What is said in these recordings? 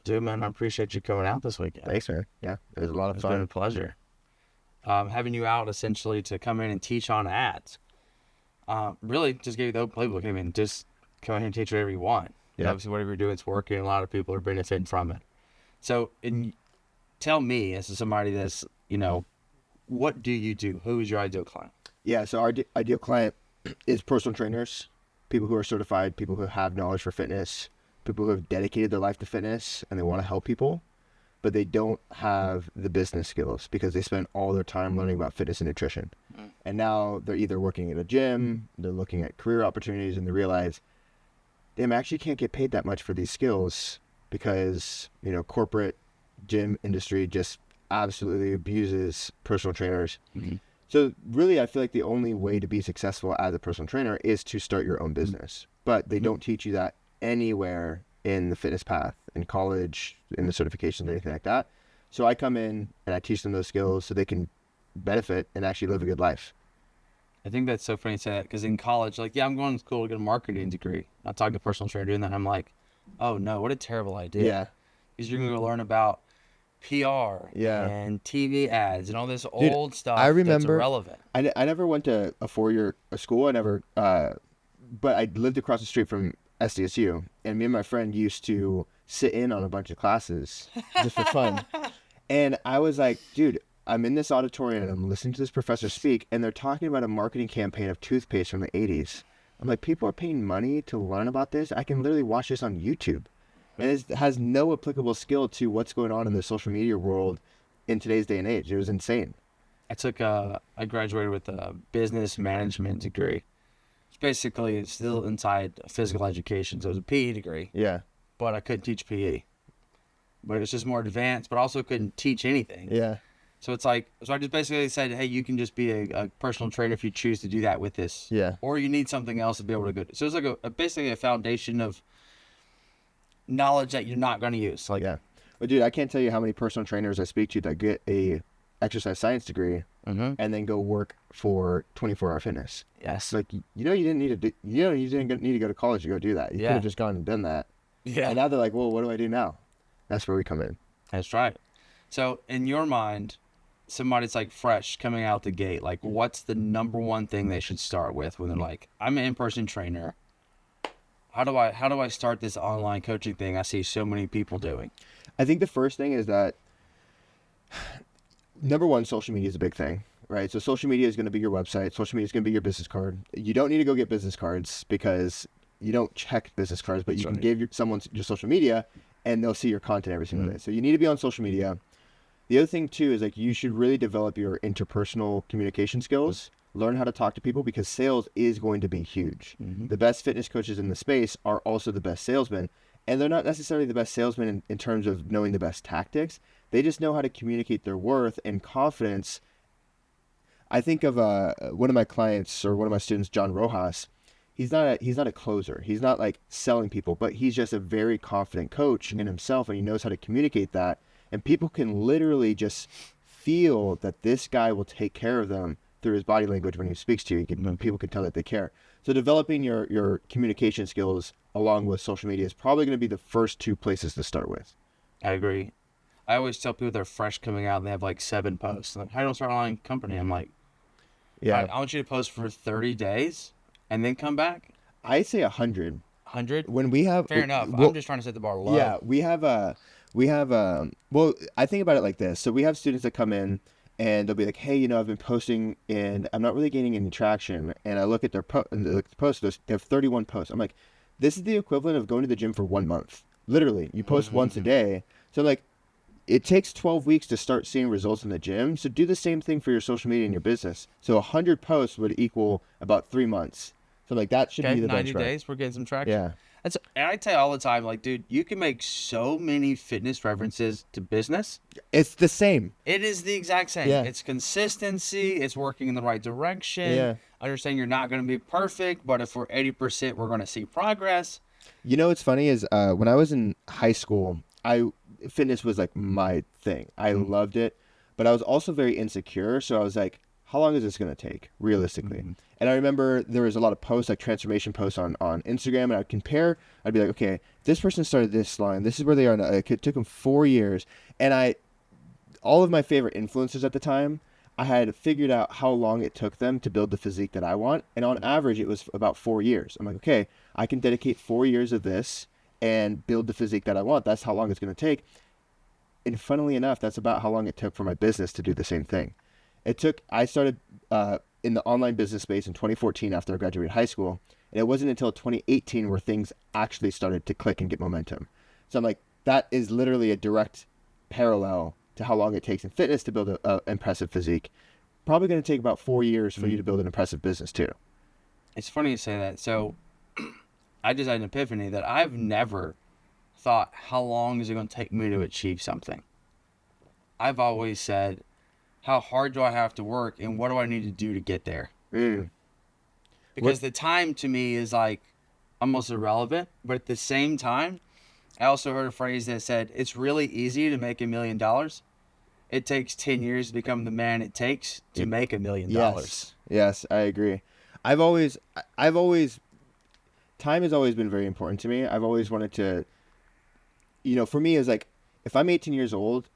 Dude, man, I appreciate you coming out this weekend. Thanks, man. Yeah, it was a lot of It's fun. been a pleasure. Having you out essentially to come in and teach on ads. Really just give you the open playbook. I mean, just come in here and teach whatever you want. Yeah. Obviously, whatever you're doing, it's working. A lot of people are benefiting from it. So, tell me, as somebody that's, what do you do? Who is your ideal client? Yeah, so our ideal client is personal trainers, people who are certified, people who have knowledge for fitness, people who have dedicated their life to fitness and they want to help people, but they don't have the business skills because they spend all their time learning about fitness and nutrition. And now they're either working at a gym, they're looking at career opportunities, and they realize, damn, I actually can't get paid that much for these skills because, corporate gym industry just absolutely abuses personal trainers. Mm-hmm. So really, I feel like the only way to be successful as a personal trainer is to start your own business. But they don't teach you that anywhere in the fitness path, in college, in the certifications, or anything like that. So I come in and I teach them those skills so they can benefit and actually live a good life. I think that's so funny to say that because in college, I'm going to school to get a marketing degree. I talked to a personal trainer doing that, and I'm like, oh no, what a terrible idea. Yeah. Because you're going to learn about PR and TV ads and all this old stuff I remember, that's irrelevant. I never went to a four-year school. I never, but I lived across the street from SDSU, and me and my friend used to sit in on a bunch of classes just for fun. And I was like, dude, I'm in this auditorium and I'm listening to this professor speak, and they're talking about a marketing campaign of toothpaste from the 80s. I'm like, people are paying money to learn about this? I can literally watch this on YouTube. And it has no applicable skill to what's going on in the social media world in today's day and age. It was insane. I graduated with a business management degree. It's still inside physical education. So it was a PE degree. Yeah. But I couldn't teach PE. But it was just more advanced, but also couldn't teach anything. Yeah. So so I just basically said, hey, you can just be a personal trainer if you choose to do that with this. Yeah. Or you need something else to be able to go. So it's like basically a foundation of knowledge that you're not going to use. Yeah. Well, dude, I can't tell you how many personal trainers I speak to that get a exercise science degree and then go work for 24 Hour Fitness. Yes. Like, you didn't need to go to college to go do that. You could have just gone and done that. Yeah. And now they're like, well, what do I do now? That's where we come in. That's right. So in your mind, somebody's like fresh coming out the gate, like what's the number one thing they should start with when they're like, I'm an in-person trainer. How do I start this online coaching thing I see so many people doing? I think the first thing is that, number one, social media is a big thing, right? So social media is going to be your website. Social media is going to be your business card. You don't need to go get business cards because you don't check business cards, but you can give someone your social media and they'll see your content every single day. So you need to be on social media. The other thing too is you should really develop your interpersonal communication skills. Learn how to talk to people because sales is going to be huge. The best fitness coaches in the space are also the best salesmen. And they're not necessarily the best salesmen in terms of knowing the best tactics. They just know how to communicate their worth and confidence. I think of one of my clients or one of my students, John Rojas. He's not a closer. He's not like selling people, but he's just a very confident coach in himself, and he knows how to communicate that. And people can literally just feel that this guy will take care of them through his body language when he speaks to you. People can tell that they care. So developing your communication skills along with social media is probably going to be the first two places to start with. I agree. I always tell people they're fresh coming out and they have like 7 posts. Like, how do I start an online company? I'm like, yeah, I want you to post for 30 days and then come back. I say 100. 100? When we have fair enough. I'm just trying to set the bar low. Yeah, we have well, I think about it like this. So we have students that come in and they'll be like, hey, I've been posting and I'm not really gaining any traction. And I look at their posts, they have 31 posts. I'm like, this is the equivalent of going to the gym for 1 month. Literally, you post once a day. So like, it takes 12 weeks to start seeing results in the gym. So do the same thing for your social media and your business. So 100 posts would equal about 3 months. So like that should be the 90 benchmark. days, we're getting some traction. Yeah. And I tell you all the time, like, dude, you can make so many fitness references to business. It's the same. It is the exact same. Yeah. It's consistency. It's working in the right direction. Yeah. Understanding you're not going to be perfect, but if we're 80%, we're going to see progress. What's funny is when I was in high school, fitness was like my thing. I loved it, but I was also very insecure. So I was like, how long is this going to take realistically? Mm-hmm. And I remember there was a lot of posts, like transformation posts on Instagram, and I'd compare. I'd be like, okay, this person started this line. This is where they are now. Like, it took them 4 years. And all of my favorite influencers at the time, I had figured out how long it took them to build the physique that I want. And on average, it was about 4 years. I'm like, okay, I can dedicate 4 years of this and build the physique that I want. That's how long it's going to take. And funnily enough, that's about how long it took for my business to do the same thing. I started in the online business space in 2014 after I graduated high school. And it wasn't until 2018 where things actually started to click and get momentum. So I'm like, that is literally a direct parallel to how long it takes in fitness to build an impressive physique. Probably going to take about 4 years for you to build an impressive business too. It's funny you say that. So I just had an epiphany that I've never thought, how long is it going to take me to achieve something? I've always said, how hard do I have to work and what do I need to do to get there? Because the time to me is like almost irrelevant, but at the same time, I also heard a phrase that said, it's really easy to make $1 million. It takes 10 years to become the man it takes to make $1 million. Yes, I agree. I've always, time has always been very important to me. I've always wanted to, for me, it's like, if I'm 18 years old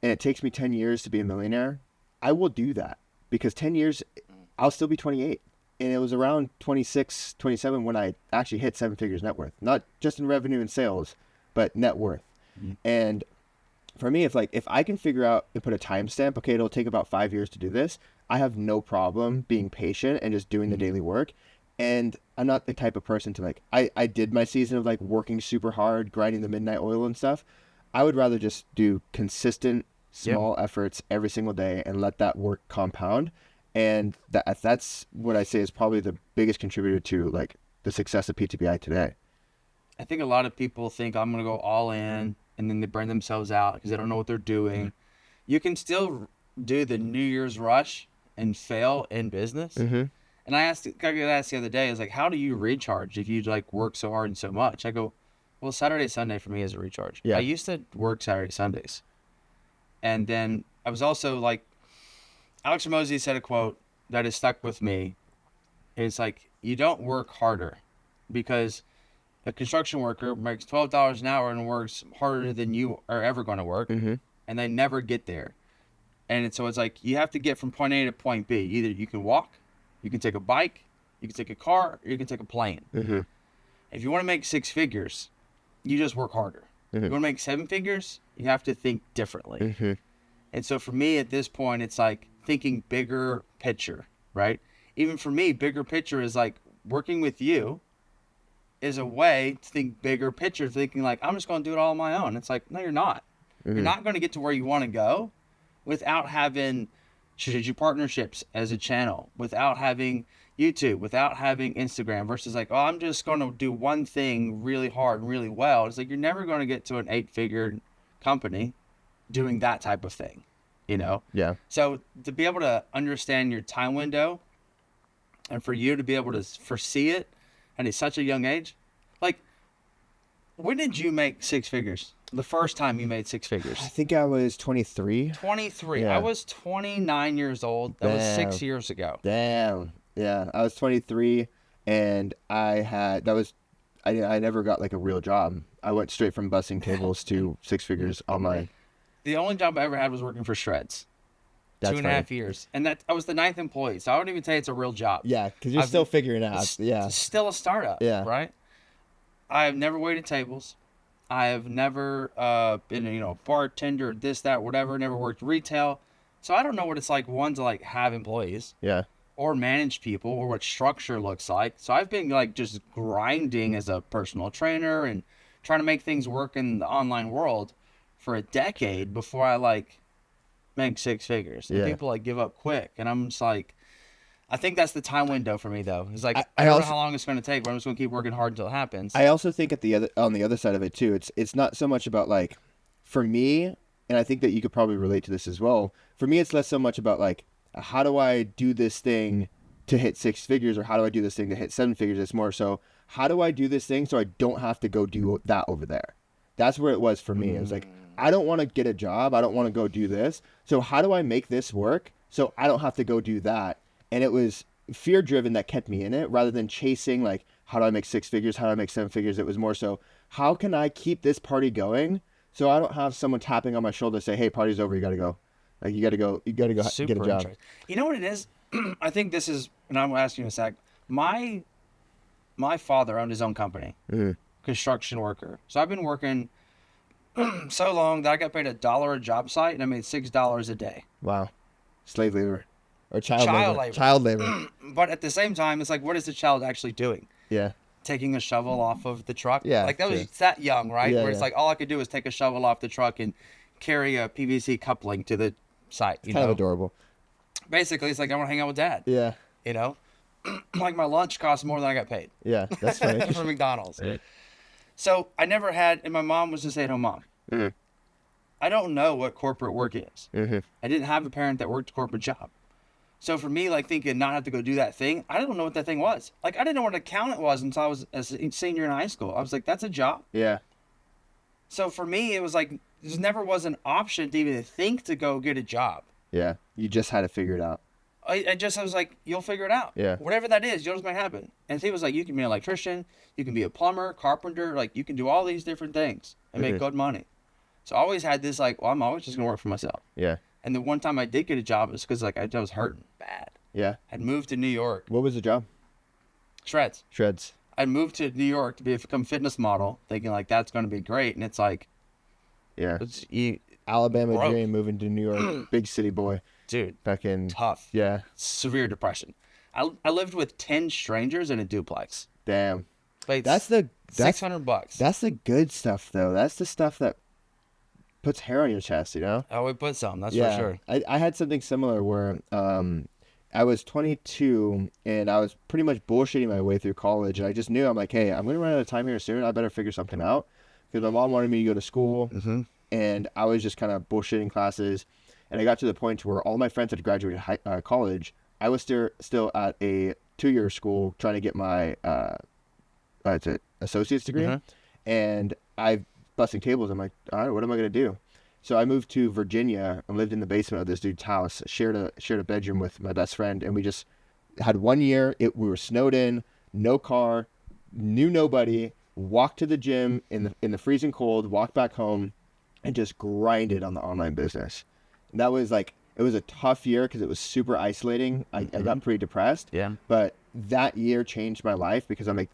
and it takes me 10 years to be a millionaire, I will do that because 10 years, I'll still be 28. And it was around 26, 27 when I actually hit 7 figures net worth, not just in revenue and sales, but net worth. Mm-hmm. And for me, if I can figure out and put a timestamp, okay, it'll take about 5 years to do this, I have no problem being patient and just doing the daily work. And I'm not the type of person to I did my season of working super hard, grinding the midnight oil and stuff. I would rather just do consistent small efforts every single day and let that work compound. And that's what I say is probably the biggest contributor to the success of PTBI today. I think a lot of people think I'm going to go all in and then they burn themselves out because they don't know what they're doing. You can still do the New Year's rush and fail in business. Mm-hmm. And I got asked the other day, I was like, how do you recharge if you work so hard and so much? I go, well, Saturday, Sunday for me is a recharge. Yeah. I used to work Saturday, Sundays. And then I was also Alex Ramosi said a quote that has stuck with me. It's you don't work harder because a construction worker makes $12 an hour and works harder than you are ever going to work. Mm-hmm. And they never get there. And so it's you have to get from point A to point B. Either you can walk, you can take a bike, you can take a car, or you can take a plane. Mm-hmm. If you want to make 6 figures, you just work harder. Mm-hmm. You want to make 7 figures, you have to think differently. Mm-hmm. And so for me at this point, it's thinking bigger picture, right? Even for me, bigger picture is working with you is a way to think bigger picture, thinking I'm just going to do it all on my own. It's no, you're not. Mm-hmm. You're not going to get to where you want to go without having strategic partnerships as a channel, without having YouTube, without having Instagram versus I'm just going to do one thing really hard and really well. It's you're never going to get to an 8-figure company doing that type of thing, Yeah. So to be able to understand your time window and for you to be able to foresee it at such a young age, when did you make 6 figures? The first time you made 6 figures? I think I was 23. 23. Yeah. I was 29 years old. That was 6 years ago. Damn. Yeah. I was 23 and I never got a real job. I went straight from bussing tables to 6 figures online. The only job I ever had was working for Shreds. That's 2.5 years. And I was the 9th employee, so I wouldn't even say it's a real job. Yeah, because you're still figuring it out. It's still a startup, right? I have never waited tables. I have never been a bartender, this, that, whatever, never worked retail. So I don't know what it's like, one, to have employees. Yeah. Or manage people, or what structure looks like. So I've been just grinding as a personal trainer and trying to make things work in the online world for a decade before I make 6 figures. And people give up quick. And I'm just I think that's the time window for me though. It's I don't know how long it's going to take, but I'm just going to keep working hard until it happens. I also think on the other side of it too, it's not so much about for me, and I think that you could probably relate to this as well. For me, it's less so much about how do I do this thing to hit 6 figures or how do I do this thing to hit 7 figures? It's more so, how do I do this thing so I don't have to go do that over there? That's where it was for me. It was I don't want to get a job. I don't want to go do this. So how do I make this work so I don't have to go do that. And it was fear driven that kept me in it rather than chasing like, how do I make 6 figures? How do I make 7 figures? It was more so, how can I keep this party going so I don't have someone tapping on my shoulder say, hey, party's over, you got to go. Like, you got to go get a job. Interesting. You know what it is? I think this is, and I'm asking you a sec. My father owned his own company, construction worker. So I've been working so long that I got paid $1 a job site and I made $6 a day. Wow. Slave labor. Or child labor. Child labor. But at the same time, it's like, what is the child actually doing? Yeah. Taking a shovel off of the truck? Yeah. Like, that was that young, right? Yeah, Where it's like, all I could do was take a shovel off the truck and carry a PVC coupling to the site. It's kind of adorable. Basically, it's like, I want to hang out with dad. Yeah. You know? Like, my lunch costs more than I got paid. Yeah, that's funny. From McDonald's. So I never had, and my mom was a stay-at-home mom. Mm-hmm. I don't know what corporate work is. Mm-hmm. I didn't have a parent that worked a corporate job. So for me, like, thinking not have to go do that thing, I didn't know what that thing was. Like, I didn't know what an accountant was until I was a senior in high school. I was like, that's a job? Yeah. So for me, it was like, there never was an option to even think to go get a job. Yeah. You just had to figure it out. I was like, you'll figure it out. Yeah. Whatever that is, yours might happen. And he was like, you can be an electrician, you can be a plumber, carpenter, like, you can do all these different things and make good money. So I always had this, like, well, I'm always just going to work for myself. Yeah. And the one time I did get a job, it was because, like, I was hurting bad. Yeah. I'd moved to New York. What was the job? Shreds. I'd moved to New York to become a fitness model, thinking, like, that's going to be great. And it's like, yeah. Alabama broke. dream, moving to New York, big city boy. Dude, back in tough. Yeah. Severe depression. I lived with 10 strangers in a duplex. Damn. Like, that's $600. That's the good stuff, though. That's the stuff that puts hair on your chest, you know? Oh, we put some, that's for sure. I had something similar where I was 22 and I was pretty much bullshitting my way through college. And I just knew, I'm like, hey, I'm going to run out of time here soon. I better figure something out. Because my mom wanted me to go to school. Mm-hmm. And I was just kind of bullshitting classes. And I got to the point where all my friends had graduated college. I was still at a 2-year school trying to get my associate's degree. Mm-hmm. And I busting tables. I'm like, all right, what am I going to do? So I moved to Virginia and lived in the basement of this dude's house, shared a bedroom with my best friend. And we just had 1 year. We were snowed in, no car, knew nobody, walked to the gym in the freezing cold, walked back home, and just grinded on the online business. And that was like, it was a tough year because it was super isolating. I got pretty depressed. Yeah. But that year changed my life because I'm like,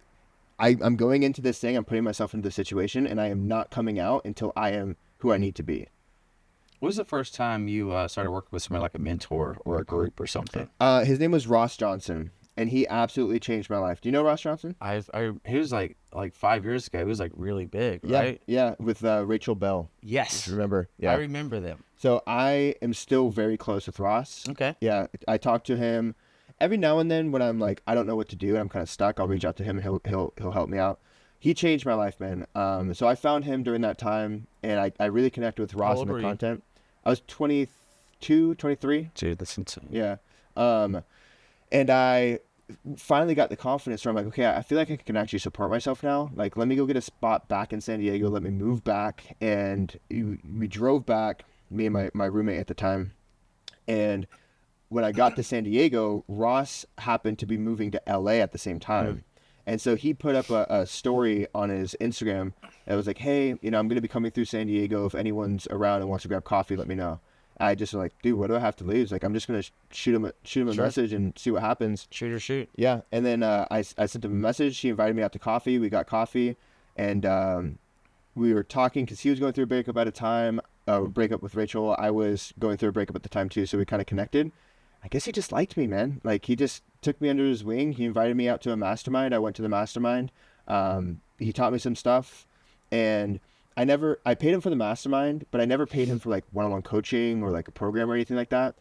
I'm going into this thing, I'm putting myself into the situation, and I am not coming out until I am who I need to be. When was the first time you started working with somebody like a mentor or a group or something? His name was Ross Johnson, and he absolutely changed my life. Do you know Ross Johnson? He was like 5 years ago. He was like really big, right? Yeah, with Rachel Bell. Yes. Remember? Yeah. I remember them. So I am still very close with Ross. Okay. Yeah, I talk to him every now and then when I'm like, I don't know what to do and I'm kind of stuck. I'll reach out to him and he'll help me out. He changed my life, man. So I found him during that time, and I really connected with Ross and the content. I was 22, 23. Dude, that's insane. Yeah. And I finally got the confidence where I'm like, okay, I feel like I can actually support myself now. Like, let me go get a spot back in San Diego. Let me move back. And we drove back, me and my roommate at the time. And when I got to San Diego, Ross happened to be moving to LA at the same time. And so he put up a story on his Instagram that was like, hey, I'm going to be coming through San Diego. If anyone's around and wants to grab coffee, let me know. I just was like, dude, what do I have to lose? Like, I'm just going to shoot him a message and see what happens. Shoot or shoot. Yeah. And then I sent him a message. He invited me out to coffee. We got coffee. And we were talking because he was going through a breakup at a time, breakup with Rachel. I was going through a breakup at the time too. So we kind of connected. I guess he just liked me, man. Like, he just took me under his wing. He invited me out to a mastermind. I went to the mastermind. He taught me some stuff. And I paid him for the mastermind, but I never paid him for like one-on-one coaching or like a program or anything like that.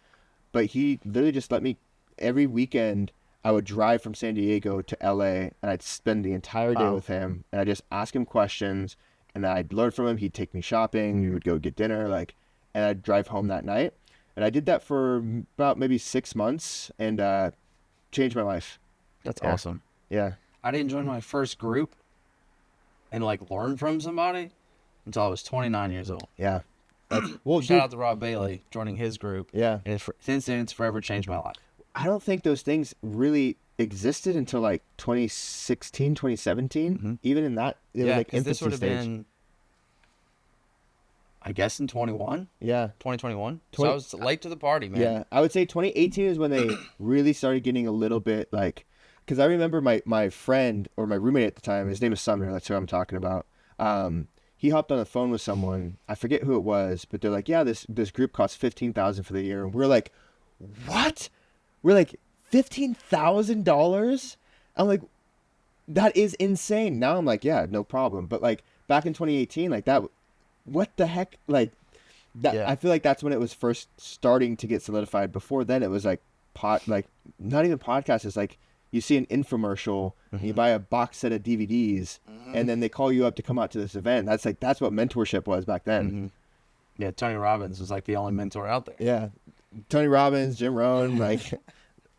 But he literally just let me, every weekend I would drive from San Diego to LA and I'd spend the entire day with him, and I just ask him questions and I'd learn from him. He'd take me shopping. We would go get dinner, and I'd drive home that night. And I did that for about maybe 6 months and changed my life. That's awesome. Yeah. I didn't join my first group and like learn from somebody until I was 29 years old. Yeah. Well, Shout dude, out to Rob Bailey joining his group. yeah. And since then, it's forever changed my life. I don't think those things really existed until like 2016, 2017. Mm-hmm. Even in that, they were like because this infancy would have stage. been, I guess, in 2021. So I was late to the party, man. Yeah, I would say 2018 is when they really started getting a little bit like, because I remember my friend or my roommate at the time, his name is Sumner, that's who I'm talking about. He hopped on the phone with someone, I forget who it was, but they're like, yeah, this group costs $15,000 for the year, and we're like, what? We're like, $15,000? I'm like, that is insane. Now I'm like, yeah, no problem. But like back in 2018, like that, what the heck, like. That, Yeah. I feel like that's when it was first starting to get solidified. Before then, it was like like not even podcasts. It's like you see an infomercial, and you buy a box set of DVDs, and then they call you up to come out to this event. That's what mentorship was back then. Yeah, Tony Robbins was like the only mentor out there. Yeah, Tony Robbins, Jim Rohn, like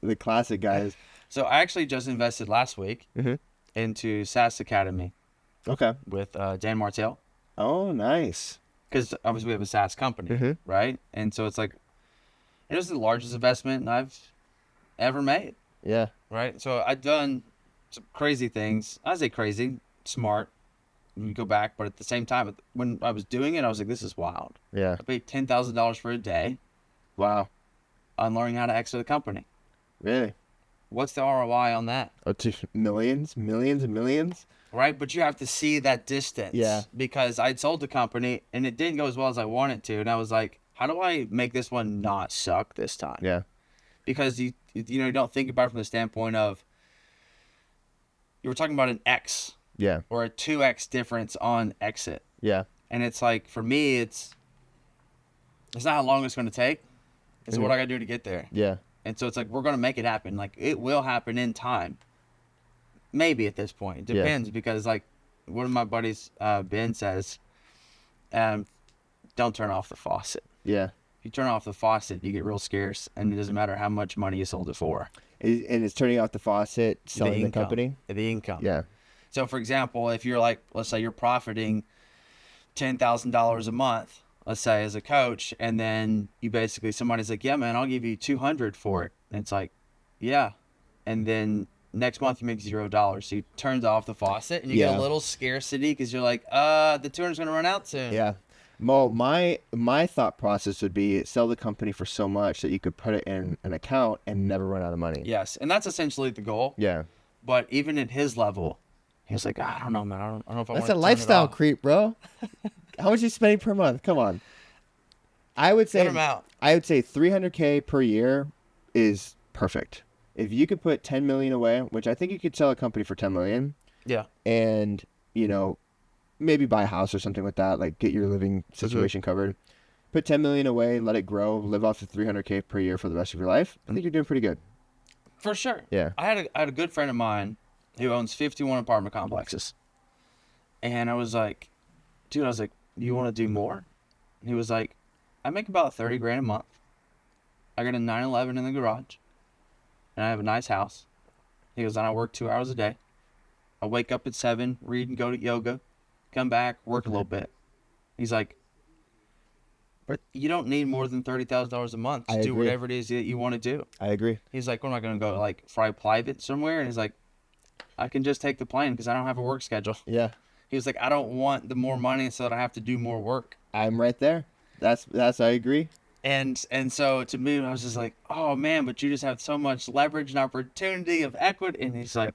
the classic guys. So I actually just invested last week into SaaS Academy Okay. with Dan Martell. Oh, nice. Because obviously we have a SaaS company, right? And so it's like, it was the largest investment I've ever made, Yeah. right? So I've done some crazy things. I say crazy, smart. You go back, but at the same time, when I was doing it, I was like, this is wild. Yeah. I paid $10,000 for a day Wow. on learning how to exit a company. Really? What's the ROI on that? Oh, millions and millions. Right, but you have to see that distance. Yeah. Because I'd sold the company and it didn't go as well as I wanted to, and I was like, how do I make this one not suck this time? Yeah. Because you don't think about it from the standpoint of you were talking about an X Yeah. or a 2X difference on exit, Yeah. and it's like for me, it's not how long it's going to take. It's what I got to do to get there. Yeah. And so it's like we're going to make it happen. Like it will happen in time. Maybe at this point. It depends because like one of my buddies, Ben, says, don't turn off the faucet. Yeah. If you turn off the faucet, you get real scarce, and it doesn't matter how much money you sold it for. And it's turning off the faucet, selling the company? The income. Yeah. So, for example, if you're like, let's say you're profiting $10,000 a month, let's say as a coach, and then you basically, somebody's like, yeah, man, I'll give you $200 for it. And it's like, yeah. And then next month you make $0. So you turn off the faucet and you get a little scarcity because you're like, the $200's going to run out soon. Yeah. Well, my thought process would be sell the company for so much that you could put it in an account and never run out of money. Yes. And that's essentially the goal. Yeah. But even at his level, he was like, I don't know, man. I don't know if I want That's to a turn it lifestyle off. creep, bro. How much are you spending per month? Come on. I would say Cut 'em out. $300K per year is perfect. If you could put 10 million away, which I think you could sell a company for 10 million, Yeah. and maybe buy a house or something like that, like get your living situation covered. Put 10 million away, let it grow, live off of 300K per year for the rest of your life. I think you're doing pretty good. For sure. Yeah. I had a good friend of mine who owns 51 apartment complexes. And I was like, dude, you want to do more? And he was like, I make about 30 grand a month. I got a 911 in the garage. And I have a nice house. He goes, and I work 2 hours a day. I wake up at 7, read and go to yoga, come back, work a little bit. He's like, but you don't need more than $30,000 a month to do whatever it is that you want to do. I agree. He's like, what am I going to go like fly private somewhere? And he's like, I can just take the plane because I don't have a work schedule. Yeah. He was like, I don't want the more money so that I have to do more work. I'm right there. That's I agree. And so to me, I was just like, oh man, but you just have so much leverage and opportunity of equity. And he's like,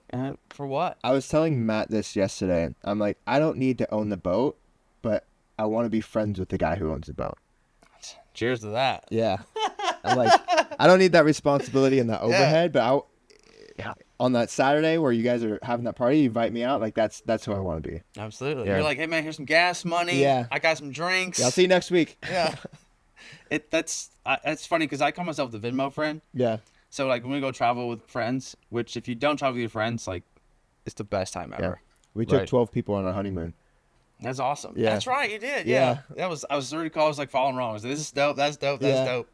for what? I was telling Matt this yesterday. I'm like, I don't need to own the boat, but I want to be friends with the guy who owns the boat. Cheers to that. Yeah. I'm like, I don't need that responsibility and that overhead, but on that Saturday where you guys are having that party, you invite me out. Like that's who I want to be. Absolutely. Yeah. You're like, hey man, here's some gas money. Yeah. I got some drinks. Yeah, I'll see you next week. Yeah. That's funny because I call myself the Venmo friend. Yeah. So like when we go travel with friends, which if you don't travel with your friends, like it's the best time ever. Yeah. We took 12 people on a honeymoon. That's awesome. Yeah. That's right, you did. Yeah. I was already called. I was like following wrong. I was like, this is dope. That's dope. That's dope.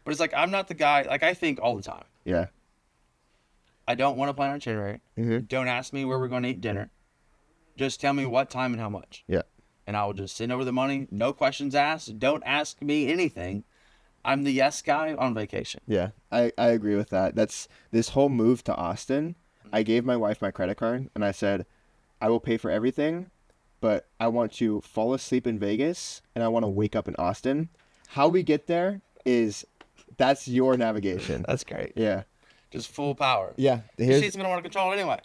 But it's like I'm not the guy. Like I think all the time. Yeah. I don't want to plan an itinerary. Mm-hmm. Don't ask me where we're going to eat dinner. Just tell me what time and how much. Yeah. and I will just send over the money. No questions asked. Don't ask me anything. I'm the yes guy on vacation. Yeah, I agree with that. That's this whole move to Austin. I gave my wife my credit card and I said, I will pay for everything, but I want to fall asleep in Vegas and I want to wake up in Austin. How we get there that's your navigation. That's great. Yeah. Just full power. Yeah. She's going to want to control it anyway.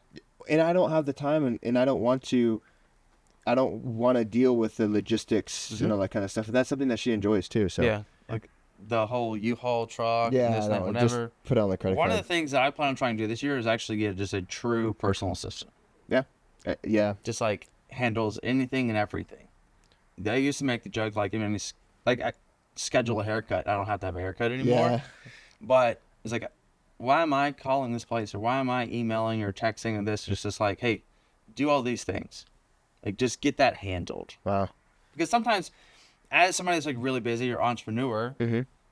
And I don't have the time and I don't want to deal with the logistics and all that kind of stuff. And that's something that she enjoys too. So yeah, like the whole U-Haul truck, yeah, and this, that, whatever. Just put it on the credit card. One of the things that I plan on trying to do this year is actually get just a true personal assistant. Yeah. Yeah. Just like handles anything and everything. They used to make the joke like, I schedule a haircut. I don't have to have a haircut anymore. Yeah. But it's like, why am I calling this place or why am I emailing or texting and this? It's just like, hey, do all these things. Like, just get that handled. Wow. Because sometimes, as somebody that's like really busy or entrepreneur,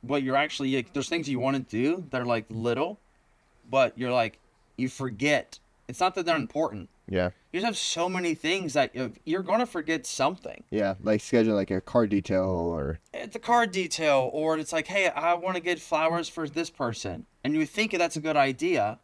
what you're actually, there's things you want to do that are like little, but you're like, you forget. It's not that they're important. Yeah. You just have so many things that you're going to forget something. Yeah, like schedule like a car detail or... It's a car detail, or it's like, hey, I want to get flowers for this person. And you think that's a good idea,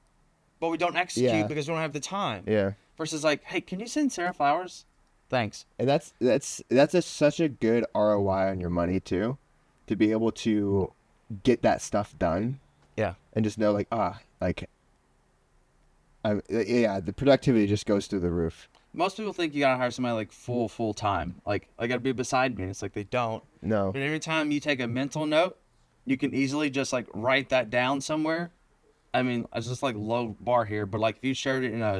but we don't execute because we don't have the time. Yeah. Versus like, hey, can you send Sarah flowers? Thanks. And that's such a good ROI on your money too, to be able to get that stuff done. Yeah. And just know the productivity just goes through the roof. Most people think you gotta hire somebody like full time. Like, I gotta be beside me. And it's like they don't. No. But every time you take a mental note, you can easily just like write that down somewhere. I mean, it's just like low bar here, but like if you shared it in a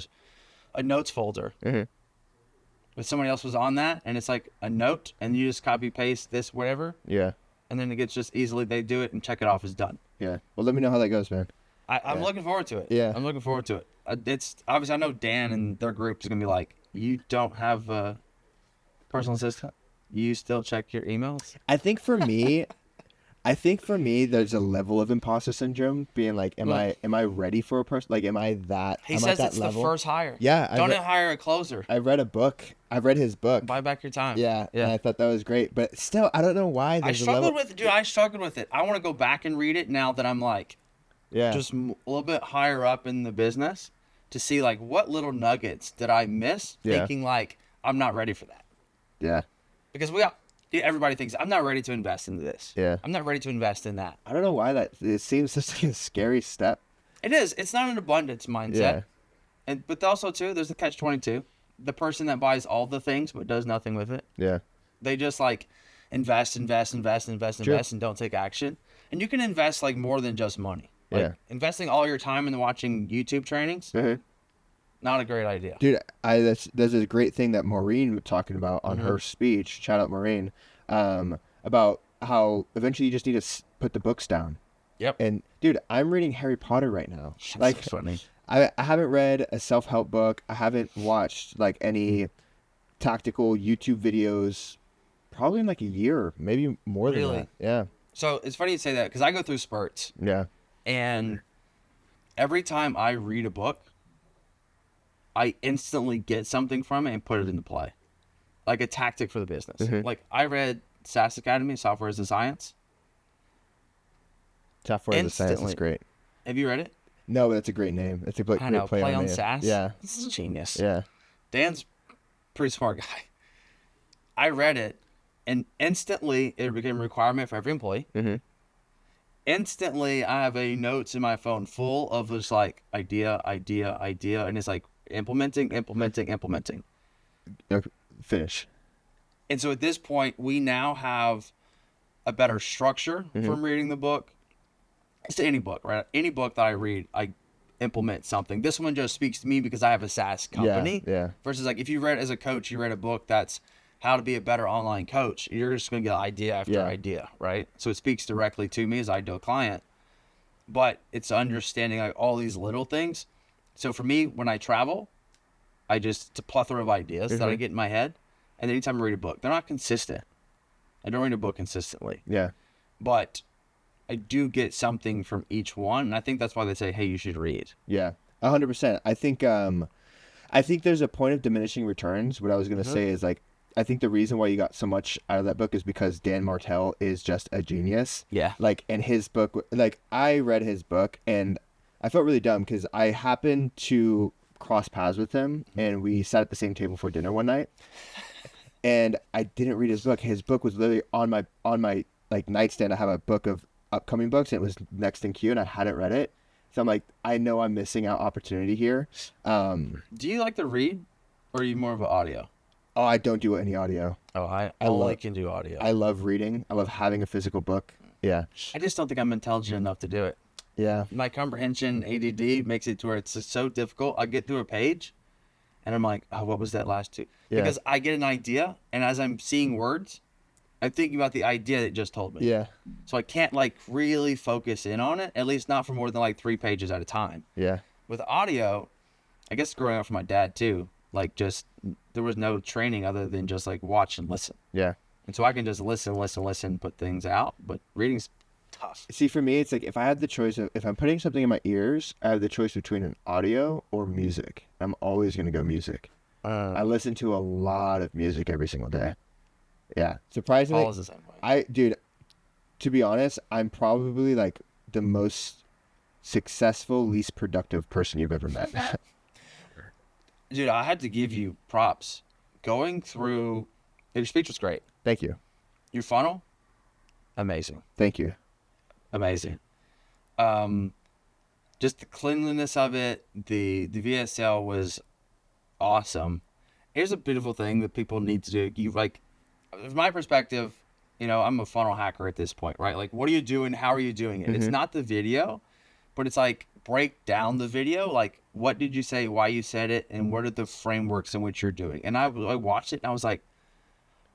notes folder, if somebody else was on that, and it's like a note, and you just copy paste this whatever, Yeah. and then it gets just easily they do it and check it off as done. Yeah. Well, let me know how that goes, man. I'm looking forward to it. Yeah. I'm looking forward to it. It's obviously I know Dan and their group is gonna be like, you don't have a personal assistant. You still check your emails. I think for me, there's a level of imposter syndrome, being like, am I ready for a person? Like, am I that? He am says I that it's level? the first hire. Yeah. Don't hire a closer. I read a book. I read his book. Buy back your time. Yeah. Yeah. And I thought that was great, but still, I don't know why. I struggled with it. I want to go back and read it now that I'm like, just a little bit higher up in the business to see like what little nuggets did I miss, thinking like I'm not ready for that. Yeah. Because everybody thinks I'm not ready to invest into this. Yeah. I'm not ready to invest in that. I don't know why it seems such a scary step. It is. It's not an abundance mindset. Yeah. But also too, there's the catch-22. The person that buys all the things but does nothing with it. Yeah. They just like invest, and don't take action. And you can invest like more than just money. Like, investing all your time in watching YouTube trainings, not a great idea. Dude, there's a great thing that Maureen was talking about on her speech. Shout out Maureen, about how eventually you just need to put the books down. Yep. And dude, I'm reading Harry Potter right now. Like, so funny. I haven't read a self-help book. I haven't watched like any tactical YouTube videos probably in like a year, maybe more than that. Yeah. So it's funny you say that because I go through spurts. Yeah. And every time I read a book, I instantly get something from it and put it into play. Like a tactic for the business. Like I read SaaS Academy, Software as a Science. Software as a Science is great. Have you read it? No, but that's a great name. It's a great play on SaaS. Yeah. This is genius. Yeah. Dan's a pretty smart guy. I read it and instantly it became a requirement for every employee. Instantly, I have a notes in my phone full of this like idea, and it's like implementing. Finish. And so at this point, we now have a better structure from reading the book. It's any book, right? Any book that I read, I implement something. This one just speaks to me because I have a SaaS company. Yeah. Versus like if you read as a coach, you read a book that's how to be a better online coach, you're just going to get idea after idea, right? So it speaks directly to me as I do a client, but it's understanding like all these little things. So for me, when I travel, it's a plethora of ideas that I get in my head. And anytime I read a book, they're not consistent. I don't read a book consistently. Yeah. But I do get something from each one. And I think that's why they say, hey, you should read. Yeah, 100%. I think there's a point of diminishing returns. What I was going to say is like, I think the reason why you got so much out of that book is because Dan Martell is just a genius. Yeah. Like, and his book, like, I read his book and I felt really dumb because I happened to cross paths with him and we sat at the same table for dinner one night. And I didn't read his book. His book was literally on my like nightstand. I have a book of upcoming books and it was next in queue and I hadn't read it. So I'm like, I know I'm missing out opportunity here. Do you like to read or are you more of an audio? Oh, I don't do any audio. Oh, I only can do audio. I love reading. I love having a physical book. Yeah. I just don't think I'm intelligent enough to do it. Yeah. My comprehension ADD makes it to where it's just so difficult. I get through a page and I'm like, oh, what was that last two? Yeah. Because I get an idea and as I'm seeing words, I'm thinking about the idea that it just told me. Yeah. So I can't like really focus in on it, at least not for more than like 3 pages at a time. Yeah. With audio, I guess growing up from my dad too, like just there was no training other than just like watch and listen. Yeah. And so I can just listen, put things out, but reading's tough. See, for me, it's like if I had the choice of, if I'm putting something in my ears, I have the choice between an audio or music. I'm always going to go music. I listen to a lot of music every single day. Yeah. Surprisingly, Paul is the same way. Dude, to be honest, I'm probably like the most successful, least productive person you've ever met. Dude, I had to give you props. Going through, your speech was great. Thank you. Your funnel, Amazing. Thank you. amazing. Just the cleanliness of it, the VSL was awesome. Here's a beautiful thing that people need to do. You like, from my perspective, you know, I'm a funnel hacker at this point, right? Like, what are you doing? How are you doing it? It's not the video, but it's like break down the video. Like, what did you say? Why you said it? And what are the frameworks in which you're doing? And I watched it and I was like,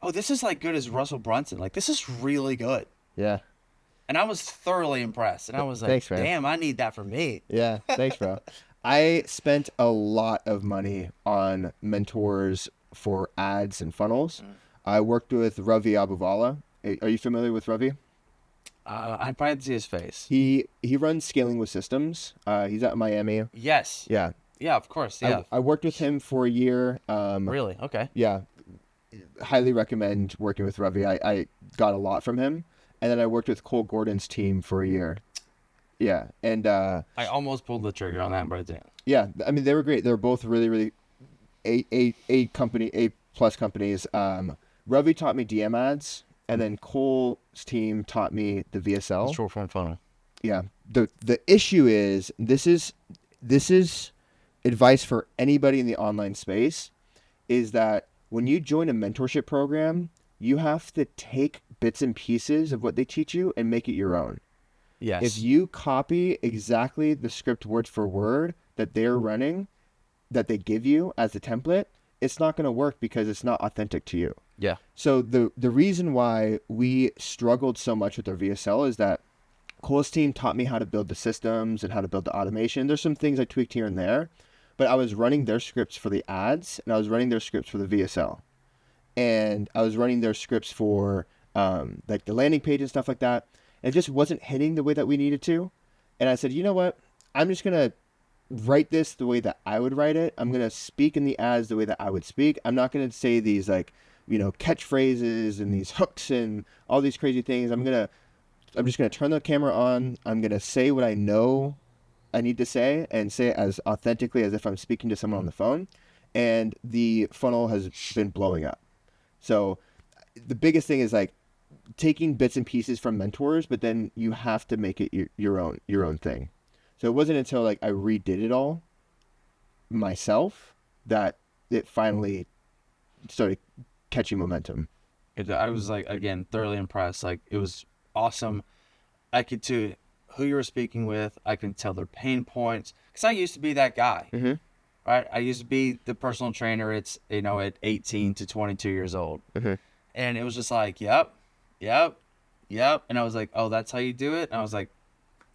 oh, this is like good as Russell Brunson. Like, this is really good. Yeah. And I was thoroughly impressed. And I was like, Thanks, man. damn, I need that for me. Yeah. Thanks, bro. I spent a lot of money on mentors for ads and funnels. I worked with Ravi Abuvala. Are you familiar with Ravi? I probably had to see his face. He runs Scaling with Systems. He's at Miami. Yes. Yeah. Yeah, of course. Yeah. I worked with him for a year. Really? Okay. Yeah. Highly recommend working with Ravi. I got a lot from him. And then I worked with Cole Gordon's team for a year. Yeah. And I almost pulled the trigger on that, but I didn't. yeah, I mean, they were great. They were both really, really A plus companies. Ravi taught me DM ads, and then Cole's team taught me the VSL. Short form funnel. Yeah. The issue is this is advice for anybody in the online space, is that when you join a mentorship program, you have to take bits and pieces of what they teach you and make it your own. Yes. If you copy exactly the script word for word that they're running, that they give you as a template, it's not going to work because it's not authentic to you. Yeah. So the reason why we struggled so much with our VSL is that Cole's team taught me how to build the systems and how to build the automation. There's some things I tweaked here and there, but I was running their scripts for the ads and I was running their scripts for the VSL. And I was running their scripts for like the landing page and stuff like that. And it just wasn't hitting the way that we needed to. And I said, you know what? I'm just going to write this the way that I would write it. I'm going to speak in the ads the way that I would speak. I'm not going to say these like, you know, catchphrases and these hooks and all these crazy things. I'm just going to turn the camera on. I'm going to say what I know I need to say and say it as authentically as if I'm speaking to someone on the phone. And the funnel has been blowing up. So the biggest thing is like taking bits and pieces from mentors, but then you have to make it your own thing. So it wasn't until like I redid it all myself that it finally started catching momentum. I was like, again, thoroughly impressed. Like, it was awesome. I could tell who you were speaking with. I can tell their pain points. Because I used to be that guy. Mm-hmm. Right? I used to be the personal trainer. It's, you know, at 18 to 22 years old. Mm-hmm. And it was just like, yep. And I was like, oh, that's how you do it? And I was like,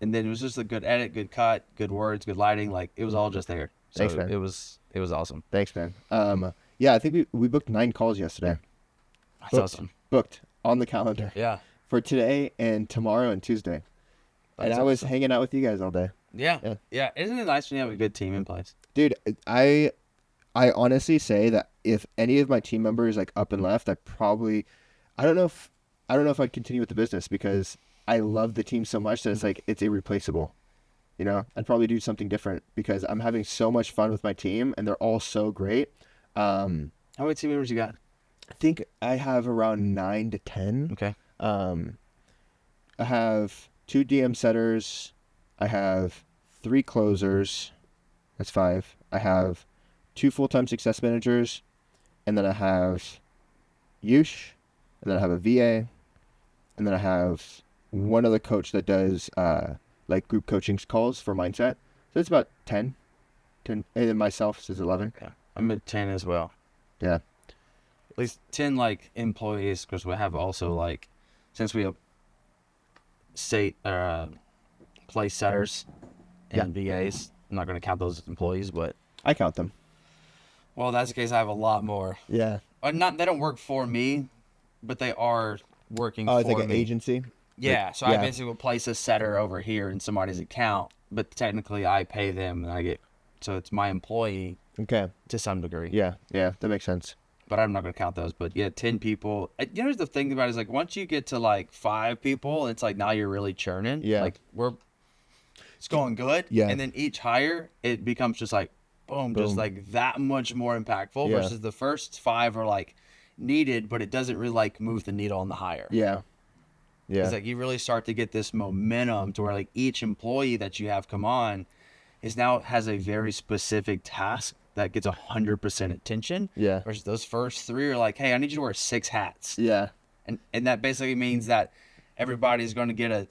and then it was just a good edit, good cut, good words, good lighting. Like, it was all just there. So Thanks, man. it was awesome. Thanks, man. Yeah, I think we booked 9 calls yesterday. That's awesome. Booked on the calendar Yeah. for today and tomorrow and Tuesday. And That's I was awesome. hanging out with you guys all day. Yeah. Isn't it nice when you have a good team in place? Dude, I I honestly say that if any of my team members like up and left, I don't know if I'd continue with the business because I love the team so much that it's like it's irreplaceable. You know, I'd probably do something different because I'm having so much fun with my team and they're all so great. How many team members you got? I think I have around 9 to 10. Okay. I have 2 DM setters. I have 3 closers. That's 5. I have 2 full-time success managers, and then I have Yush, and then I have a VA, and then I have one other coach that does like group coaching calls for mindset. So it's about 10, and then myself is 11. Yeah. I'm at 10 as well. Yeah. At least 10 like employees, because we have also like, since we have state place setters and VAs. I'm not going to count those as employees, but I count them. well, that's the case. I have a lot more. Yeah. Not they don't work for me, but they are working Oh, for it's like an me. agency. Yeah, so yeah. I basically will place a setter over here in somebody's account, but technically I pay them and I get, so it's my employee Okay. To some degree. Yeah. Yeah. That makes sense. but I'm not going to count those. But yeah, 10 people. You know, the thing about it is like once you get to like 5 people, it's like now you're really churning. Yeah. Like it's going good. Yeah. And then each hire, it becomes just like, boom, just like that much more impactful Yeah. versus the first 5 are like needed, but it doesn't really like move the needle on the hire. Yeah. Yeah. It's like you really start to get this momentum to where like each employee that you have come on is now has a very specific task that gets 100% attention. Yeah. Versus those first 3 are like, hey, I need you to wear 6 hats. Yeah. And that basically means that everybody's going to get a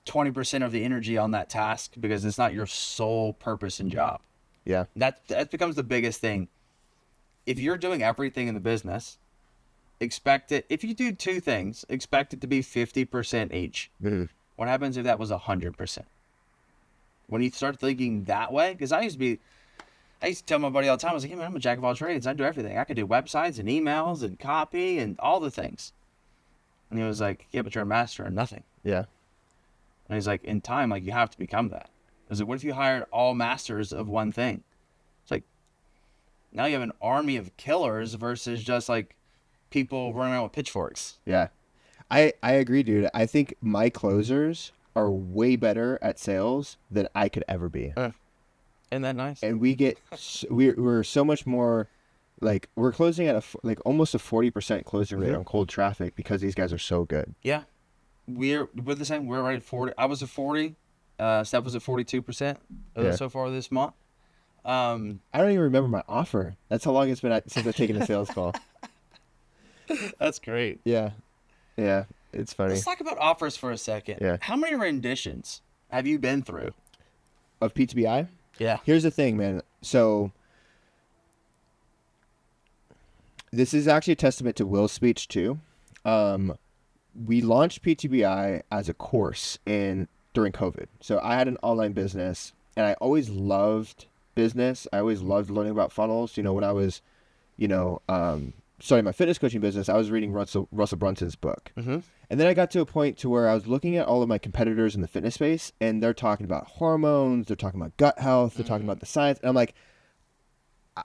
20% of the energy on that task because it's not your sole purpose and job. Yeah. That becomes the biggest thing. If you're doing everything in the business, expect it. If you do 2 things, expect it to be 50% each. Mm-hmm. What happens if that was 100%? When you start thinking that way, because I used to tell my buddy all the time, I was like, hey, man, I'm a jack of all trades. I do everything. I can do websites and emails and copy and all the things. And he was like, yeah, but you're a master in nothing. Yeah. And he's like, in time, like you have to become that. I was like, what if you hired all masters of one thing? It's like, now you have an army of killers versus just like people running around with pitchforks. Yeah. I agree, dude. I think my closers are way better at sales than I could ever be. Isn't that nice? And we get, we're so much more, like, we're closing at like almost a 40% closing rate on cold traffic because these guys are so good. Yeah. We're the same. We're right at 40. I was at 40. Steph was at 42% so far this month. I don't even remember my offer. That's how long it's been since I've taken a sales call. That's great. Yeah. Yeah. It's funny. Let's talk about offers for a second. Yeah. How many renditions have you been through? Of PTBI? Yeah. Here's the thing, man. So this is actually a testament to Will's speech too. We launched PTBI as a course during COVID. So I had an online business and I always loved business. I always loved learning about funnels. You know, when I was, starting my fitness coaching business, I was reading Russell Brunson's book. Mm-hmm. And then I got to a point to where I was looking at all of my competitors in the fitness space and they're talking about hormones, they're talking about gut health, they're talking about the science. And I'm like,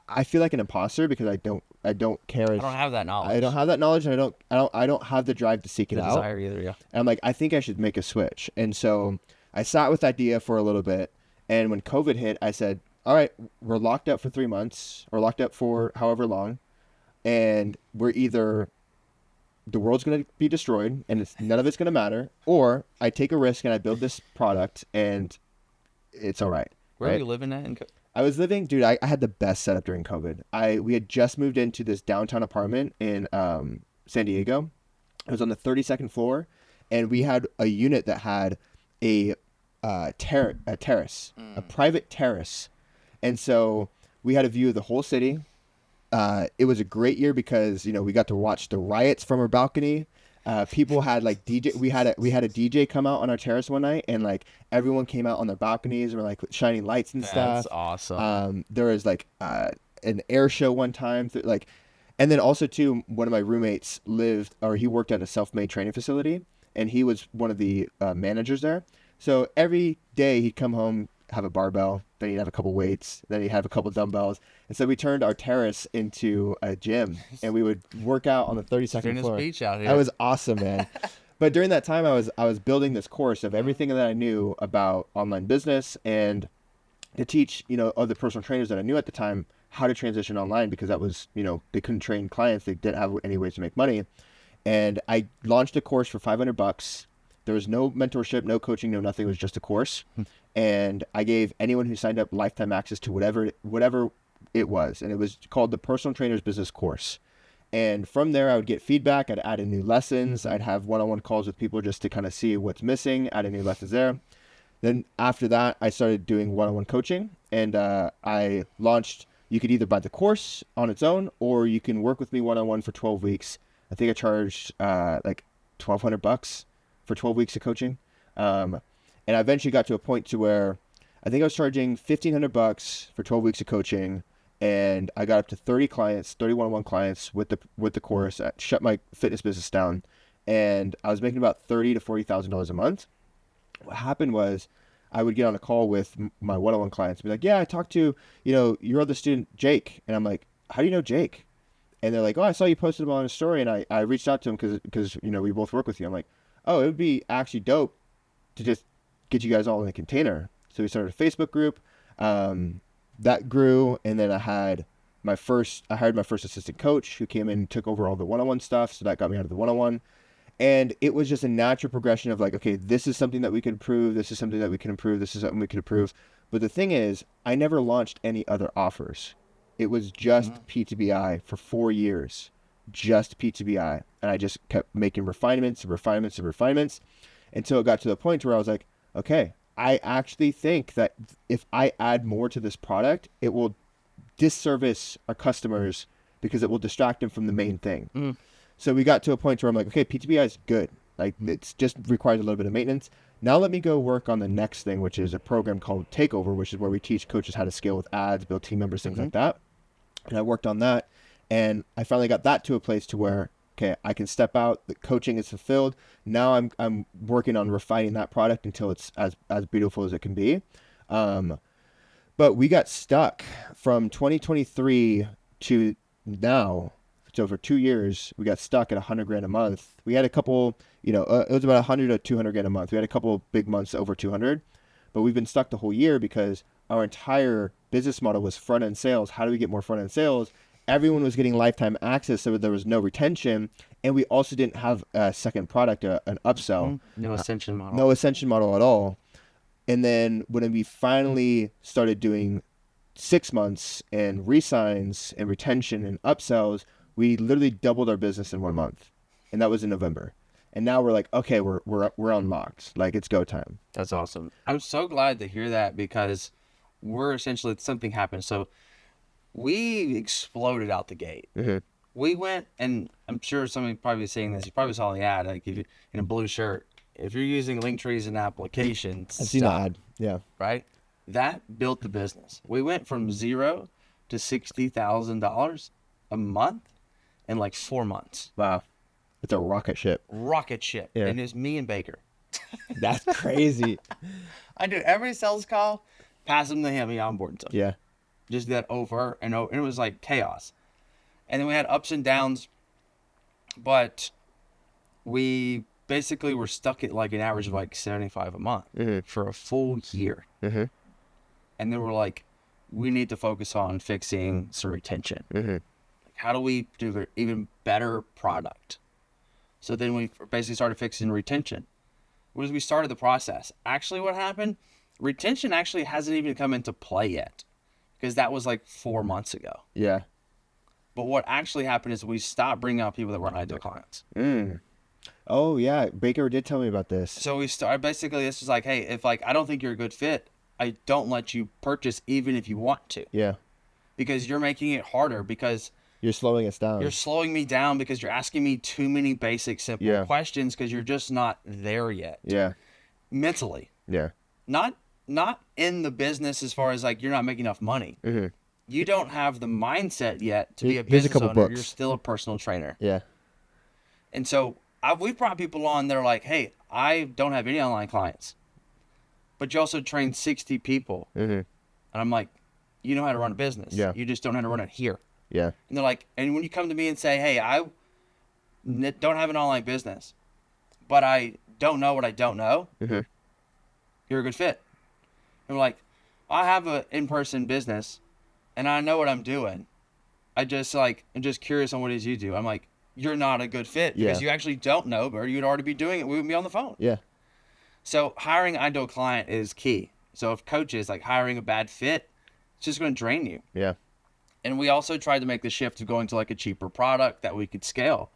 I feel like an imposter because I don't care. I don't have that knowledge. I don't have that knowledge and I don't have the drive to seek it the out. desire either, yeah. And I'm like, I think I should make a switch. And so I sat with the idea for a little bit. And when COVID hit, I said, all right, we're locked up for 3 months or locked up for however long. And we're either the world's going to be destroyed and none of it's going to matter, or I take a risk and I build this product and it's all right. Where right? are you living at? I was living, dude, I had the best setup during COVID. We had just moved into this downtown apartment in San Diego. It was on the 32nd floor, and we had a unit that had a terrace, a private terrace. And so we had a view of the whole city. It was a great year because, we got to watch the riots from our balcony. People had like DJ. We had a DJ come out on our terrace one night, and like everyone came out on their balconies and were like shining lights and stuff. That's awesome. There was like an air show one time, and then also too, one of my roommates he worked at a self-made training facility, and he was one of the managers there. So every day he'd come home, have a barbell, then you'd have a couple weights, then you'd have a couple dumbbells. And so we turned our terrace into a gym, and we would work out on the 32nd Venice floor. Beach out here. That was awesome, man. But during that time, I was building this course of everything that I knew about online business, and to teach, other personal trainers that I knew at the time how to transition online, because that was, they couldn't train clients. They didn't have any ways to make money. And I launched a course for $500. There was no mentorship, no coaching, no nothing. It was just a course. And I gave anyone who signed up lifetime access to whatever it was. And it was called the Personal Trainer's Business Course. And from there, I would get feedback. I'd add in new lessons. I'd have one-on-one calls with people just to kind of see what's missing, add in new lessons there. Then after that, I started doing one-on-one coaching. And I launched, you could either buy the course on its own, or you can work with me one-on-one for 12 weeks. I think I charged like $1,200 for 12 weeks of coaching. And I eventually got to a point to where I think I was charging $1,500 for 12 weeks of coaching, and I got up to 30 clients, 30 one-on-one clients with the course. I shut my fitness business down, and I was making about $30,000 to $40,000 a month. What happened was I would get on a call with my one-on-one clients and be like, yeah, I talked to, your other student, Jake. And I'm like, how do you know Jake? And they're like, oh, I saw you posted him on a story, and I reached out to him because we both work with you. I'm like, oh, it would be actually dope to just get you guys all in a container. So we started a Facebook group. That grew, and then I hired my first assistant coach who came in and took over all the one-on-one stuff. So that got me out of the one-on-one. And it was just a natural progression of like, okay, this is something that we could improve. This is something that we can improve. This is something we could improve. But the thing is, I never launched any other offers. It was just PTBI for 4 years, just PTBI. And I just kept making refinements until it got to the point where I was like, okay, I actually think that if I add more to this product, it will disservice our customers because it will distract them from the main thing. So we got to a point where I'm like, okay, PTBI is good. Like, it's just requires a little bit of maintenance. Now let me go work on the next thing, which is a program called Takeover, which is where we teach coaches how to scale with ads, build team members, things like that. And I worked on that, and I finally got that to a place to where, okay, I can step out. The coaching is fulfilled. Now I'm working on refining that product until it's as beautiful as it can be. But we got stuck from 2023 to now. It's over 2 years. We got stuck at $100,000 a month. We had a couple, it was about $100 to $200,000 a month. We had a couple big months over 200, but we've been stuck the whole year because our entire business model was front end sales. How do we get more front end sales? Everyone was getting lifetime access, so there was no retention, and we also didn't have a second product, an upsell. No ascension model. No ascension model at all. And then when we finally started doing 6 months and resigns and retention and upsells, we literally doubled our business in 1 month, and that was in November. And now we're like, okay, we're unlocked. Like, it's go time. That's awesome. I'm so glad to hear that, because we're essentially, something happened. So we exploded out the gate. We went, and I'm sure somebody probably seeing this, you probably saw the ad, like if you in a blue shirt, if you're using Linktree's and applications, I've seen the ad. Yeah. Right? That built the business. We went from $0 to $60,000 a month in like 4 months. Wow. It's a rocket ship. Yeah. And it's me and Baker. That's crazy. I do every sales call, pass them to him, he onboards them. Yeah. Just that over and over. And it was like chaos. And then we had ups and downs, but we basically were stuck at like an average of like 75 a month for a full year. And then we're like, we need to focus on fixing some retention. How do we do an even better product? So then we basically started fixing retention. As we started the process, actually what happened, retention actually hasn't even come into play yet, because that was like 4 months ago. Yeah. But what actually happened is we stopped bringing out people that weren't ideal clients. Oh, yeah. Baker did tell me about this. So we started, basically, this was like, hey, if like I don't think you're a good fit, I don't let you purchase even if you want to. Yeah. Because you're making it harder, because you're slowing us down. You're slowing me down because you're asking me too many basic, simple questions, because you're just not there yet. Yeah. Mentally. Yeah. Not in the business as far as like you're not making enough money. You don't have the mindset yet to be a business owner. Books. You're still a personal trainer. Yeah. And so we've brought people on that are like, hey, I don't have any online clients, but you also train 60 people. Mm-hmm. And I'm like, you know how to run a business. Yeah. You just don't know how to run it here. Yeah. And they're like, and when you come to me and say, hey, I don't have an online business, but I don't know what I don't know, Mm-hmm. you're a good fit. And we're like, I have an in-person business and I know what I'm doing. I'm just curious on what it is you do. I'm like, you're not a good fit because you actually don't know, or you'd already be doing it. We would be on the phone. Yeah. So hiring an ideal client is key. So if coaches, like hiring a bad fit, it's just going to drain you. Yeah. And we also tried to make the shift to going to like a cheaper product that we could scale.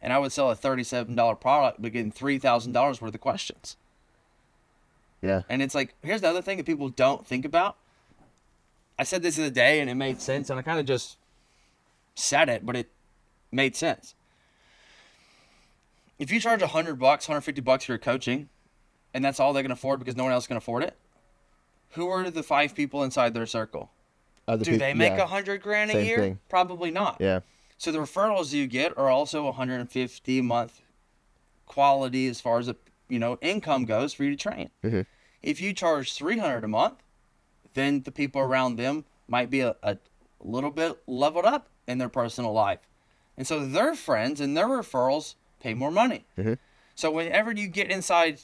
And I would sell a $37 product, but getting $3,000 worth of questions. Yeah. And it's like, here's the other thing that people don't think about. I said this the other day and it made sense, and I kind of just said it, but it made sense. If you charge $100, $150 for your coaching, and that's all they can afford because no one else can afford it, who are the 5 people inside their circle? Do they make $100,000 a Same year? thing. Probably not. Yeah. So the referrals you get are also $150 a month quality as far as income goes for you to train. Mm-hmm. If you charge $300 a month, then the people around them might be a little bit leveled up in their personal life. And so their friends and their referrals pay more money. Mm-hmm. So whenever you get inside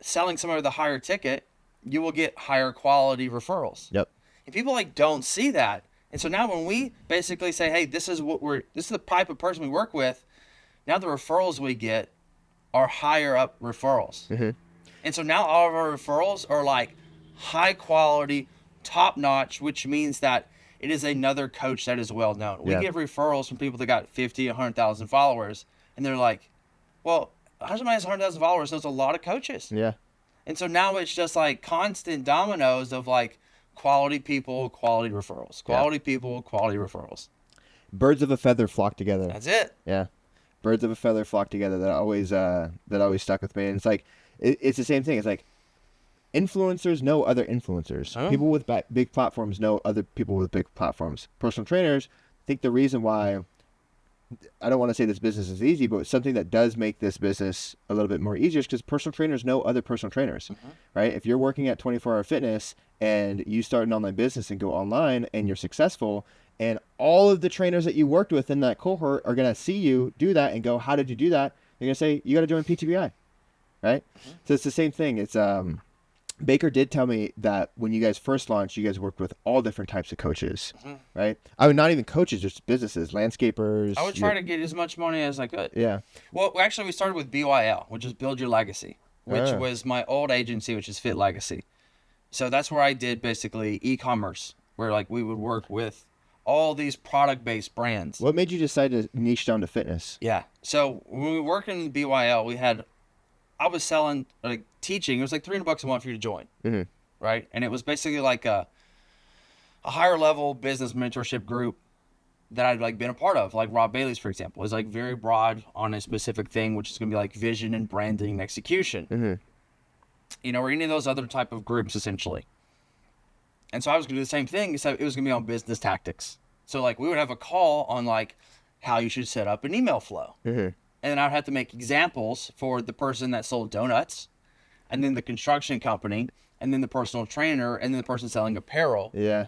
selling somebody with a higher ticket, you will get higher quality referrals. Yep. And people don't see that. And so now when we basically say, hey, this is the type of person we work with, now the referrals we get are higher up referrals. Mm-hmm. And so now all of our referrals are like high quality, top notch, which means that it is another coach that is well known. We get referrals from people that got 50, 100,000 followers, and they're like, well, how somebody has 100,000 followers knows a lot of coaches. Yeah. And so now it's just like constant dominoes of like quality people, quality referrals, quality people, quality referrals. Birds of a feather flock together. That's it. Yeah. Birds of a feather flock together. That always stuck with me. And it's like, it's the same thing. It's like, influencers know other influencers. Oh. People with big platforms know other people with big platforms. Personal trainers, I think the reason why, I don't want to say this business is easy, but something that does make this business a little bit more easier is because personal trainers know other personal trainers, right? If you're working at 24 Hour Fitness and you start an online business and go online and you're successful, and all of the trainers that you worked with in that cohort are going to see you do that and go, how did you do that? They're going to say, you got to join PTBI, right? So it's the same thing. It's, Baker did tell me that when you guys first launched, you guys worked with all different types of coaches, right? I mean, not even coaches, just businesses, landscapers. I would try to get as much money as I could. Yeah. Well, actually, we started with BYL, which is Build Your Legacy, which was my old agency, which is Fit Legacy. So that's where I did basically e-commerce, where like we would work with all these product-based brands. What made you decide to niche down to fitness? Yeah. So when we were working in BYL, I was selling, like teaching, it was like $300 a month for you to join, right? And it was basically like a higher level business mentorship group that I'd like been a part of, like Rob Bailey's, for example, is like very broad on a specific thing, which is going to be like vision and branding and execution, or any of those other type of groups essentially. And so I was going to do the same thing, except it was going to be on business tactics. So like we would have a call on like how you should set up an email flow. And then I'd have to make examples for the person that sold donuts, and then the construction company, and then the personal trainer, and then the person selling apparel. Yeah.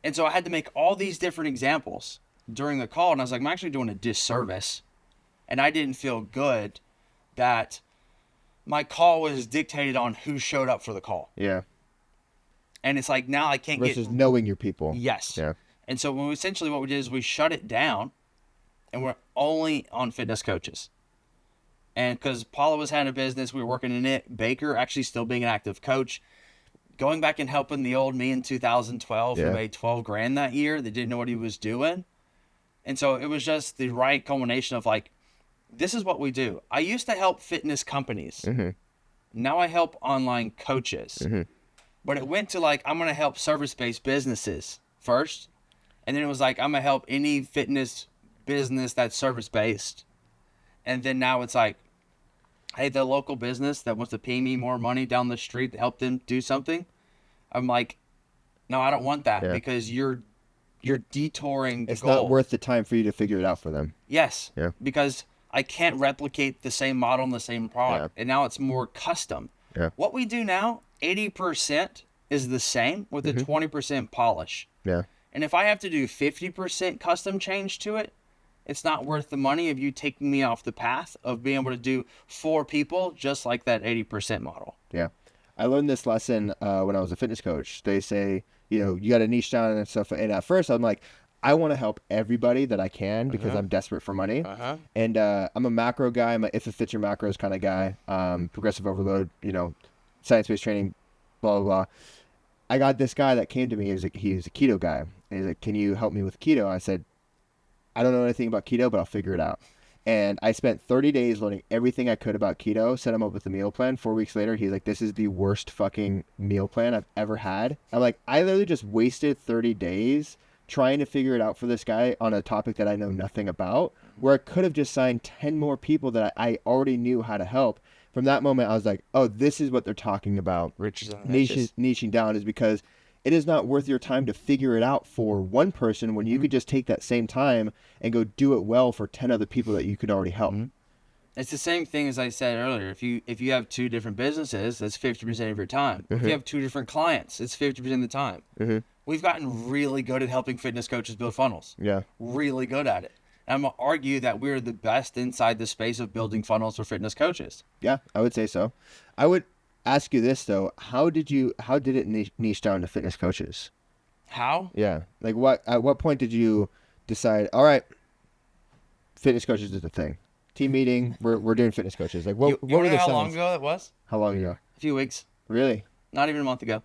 And so I had to make all these different examples during the call, and I was like, I'm actually doing a disservice. And I didn't feel good that my call was dictated on who showed up for the call. Yeah. And it's like, now I can't Versus knowing your people. Yes. Yeah. And so what we did is we shut it down, and we're only on fitness coaches. And because Paula was having a business, we were working in it. Baker actually still being an active coach, going back and helping the old me in 2012 who made $12,000 that year that didn't know what he was doing. And so it was just the right culmination of like, this is what we do. I used to help fitness companies. Now I help online coaches. But it went to like, I'm going to help service-based businesses first. And then it was like, I'm going to help any fitness business that's service-based. And then now it's like, hey, the local business that wants to pay me more money down the street to help them do something. I'm like, no, I don't want that because you're detouring the goal. It's not worth the time for you to figure it out for them. Yes. Yeah. Because I can't replicate the same model and the same product. And now it's more custom. Yeah. What we do now, 80% is the same with a 20% polish. Yeah. And if I have to do 50% custom change to it, it's not worth the money of you taking me off the path of being able to do 4 people just like that 80% model. Yeah. I learned this lesson when I was a fitness coach. They say, you got to niche down and stuff. And at first I'm like, I want to help everybody that I can because I'm desperate for money. And I'm a macro guy. I'm a if it fits your macros kind of guy. Progressive overload, science-based training, blah, blah, blah. I got this guy that came to me. He was a keto guy. And he's like, can you help me with keto? I said, I don't know anything about keto, but I'll figure it out. And I spent 30 days learning everything I could about keto, set him up with the meal plan. 4 weeks later, he's like, this is the worst fucking meal plan I've ever had. I'm like, I literally just wasted 30 days trying to figure it out for this guy on a topic that I know nothing about, where I could have just signed 10 more people that I already knew how to help. From that moment, I was like, oh, this is what they're talking about. Riches and Niching down is because it is not worth your time to figure it out for one person when you could just take that same time and go do it well for 10 other people that you could already help. It's the same thing as I said earlier. If you have 2 different businesses, that's 50% of your time. If you have 2 different clients, it's 50% of the time. We've gotten really good at helping fitness coaches build funnels. Yeah. Really good at it. And I'm going to argue that we're the best inside the space of building funnels for fitness coaches. Yeah, I would say so. I would ask you this though. How did it niche down to fitness coaches? How? Yeah. Like at what point did you decide, all right, fitness coaches is the thing. Team meeting, we're doing fitness coaches. Like what You were know the how signs? long ago that was? How long ago? A few weeks. Really? Not even a month ago.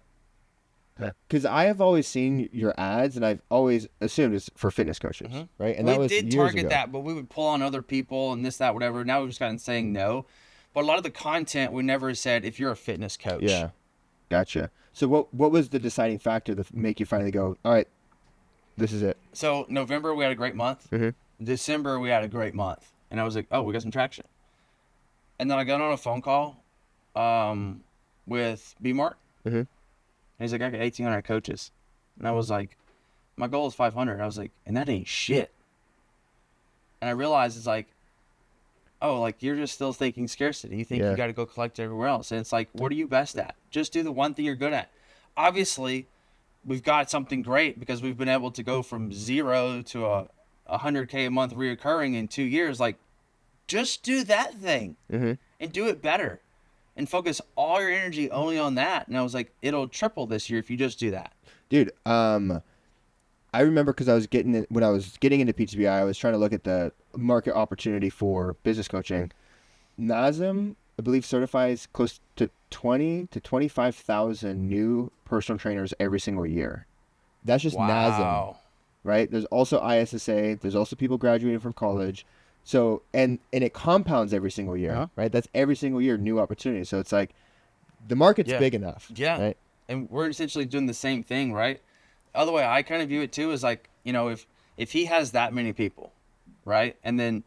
Because I have always seen your ads, and I've always assumed it's for fitness coaches, right? And that We was did years target ago. that, but we would pull on other people and this, that, whatever. Now we've just gotten saying no. But a lot of the content, we never said, if you're a fitness coach. Yeah, gotcha. So what was the deciding factor to make you finally go, all right, this is it? So November, we had a great month. December, we had a great month. And I was like, oh, we got some traction. And then I got on a phone call with B-Mart. And he's like, I got 1,800 coaches. And I was like, my goal is 500. I was like, and that ain't shit. And I realized it's like, oh, like you're just still thinking scarcity. You think you got to go collect everywhere else. And it's like, what are you best at? Just do the one thing you're good at. Obviously, we've got something great because we've been able to go from 0 to a 100K a month reoccurring in 2 years. Like, just do that thing and do it better. And focus all your energy only on that. And I was like, it'll triple this year if you just do that. Dude, I remember because when I was getting into PTBI, I was trying to look at the market opportunity for business coaching. NASM, I believe, certifies close to 20 to 25,000 new personal trainers every single year. That's just NASM, right? There's also ISSA. There's also people graduating from college. So, and it compounds every single year, right? That's every single year, new opportunities. So it's like the market's big enough. Yeah. Right? And we're essentially doing the same thing, right? Other way I kind of view it too is like, if he has that many people, right? And then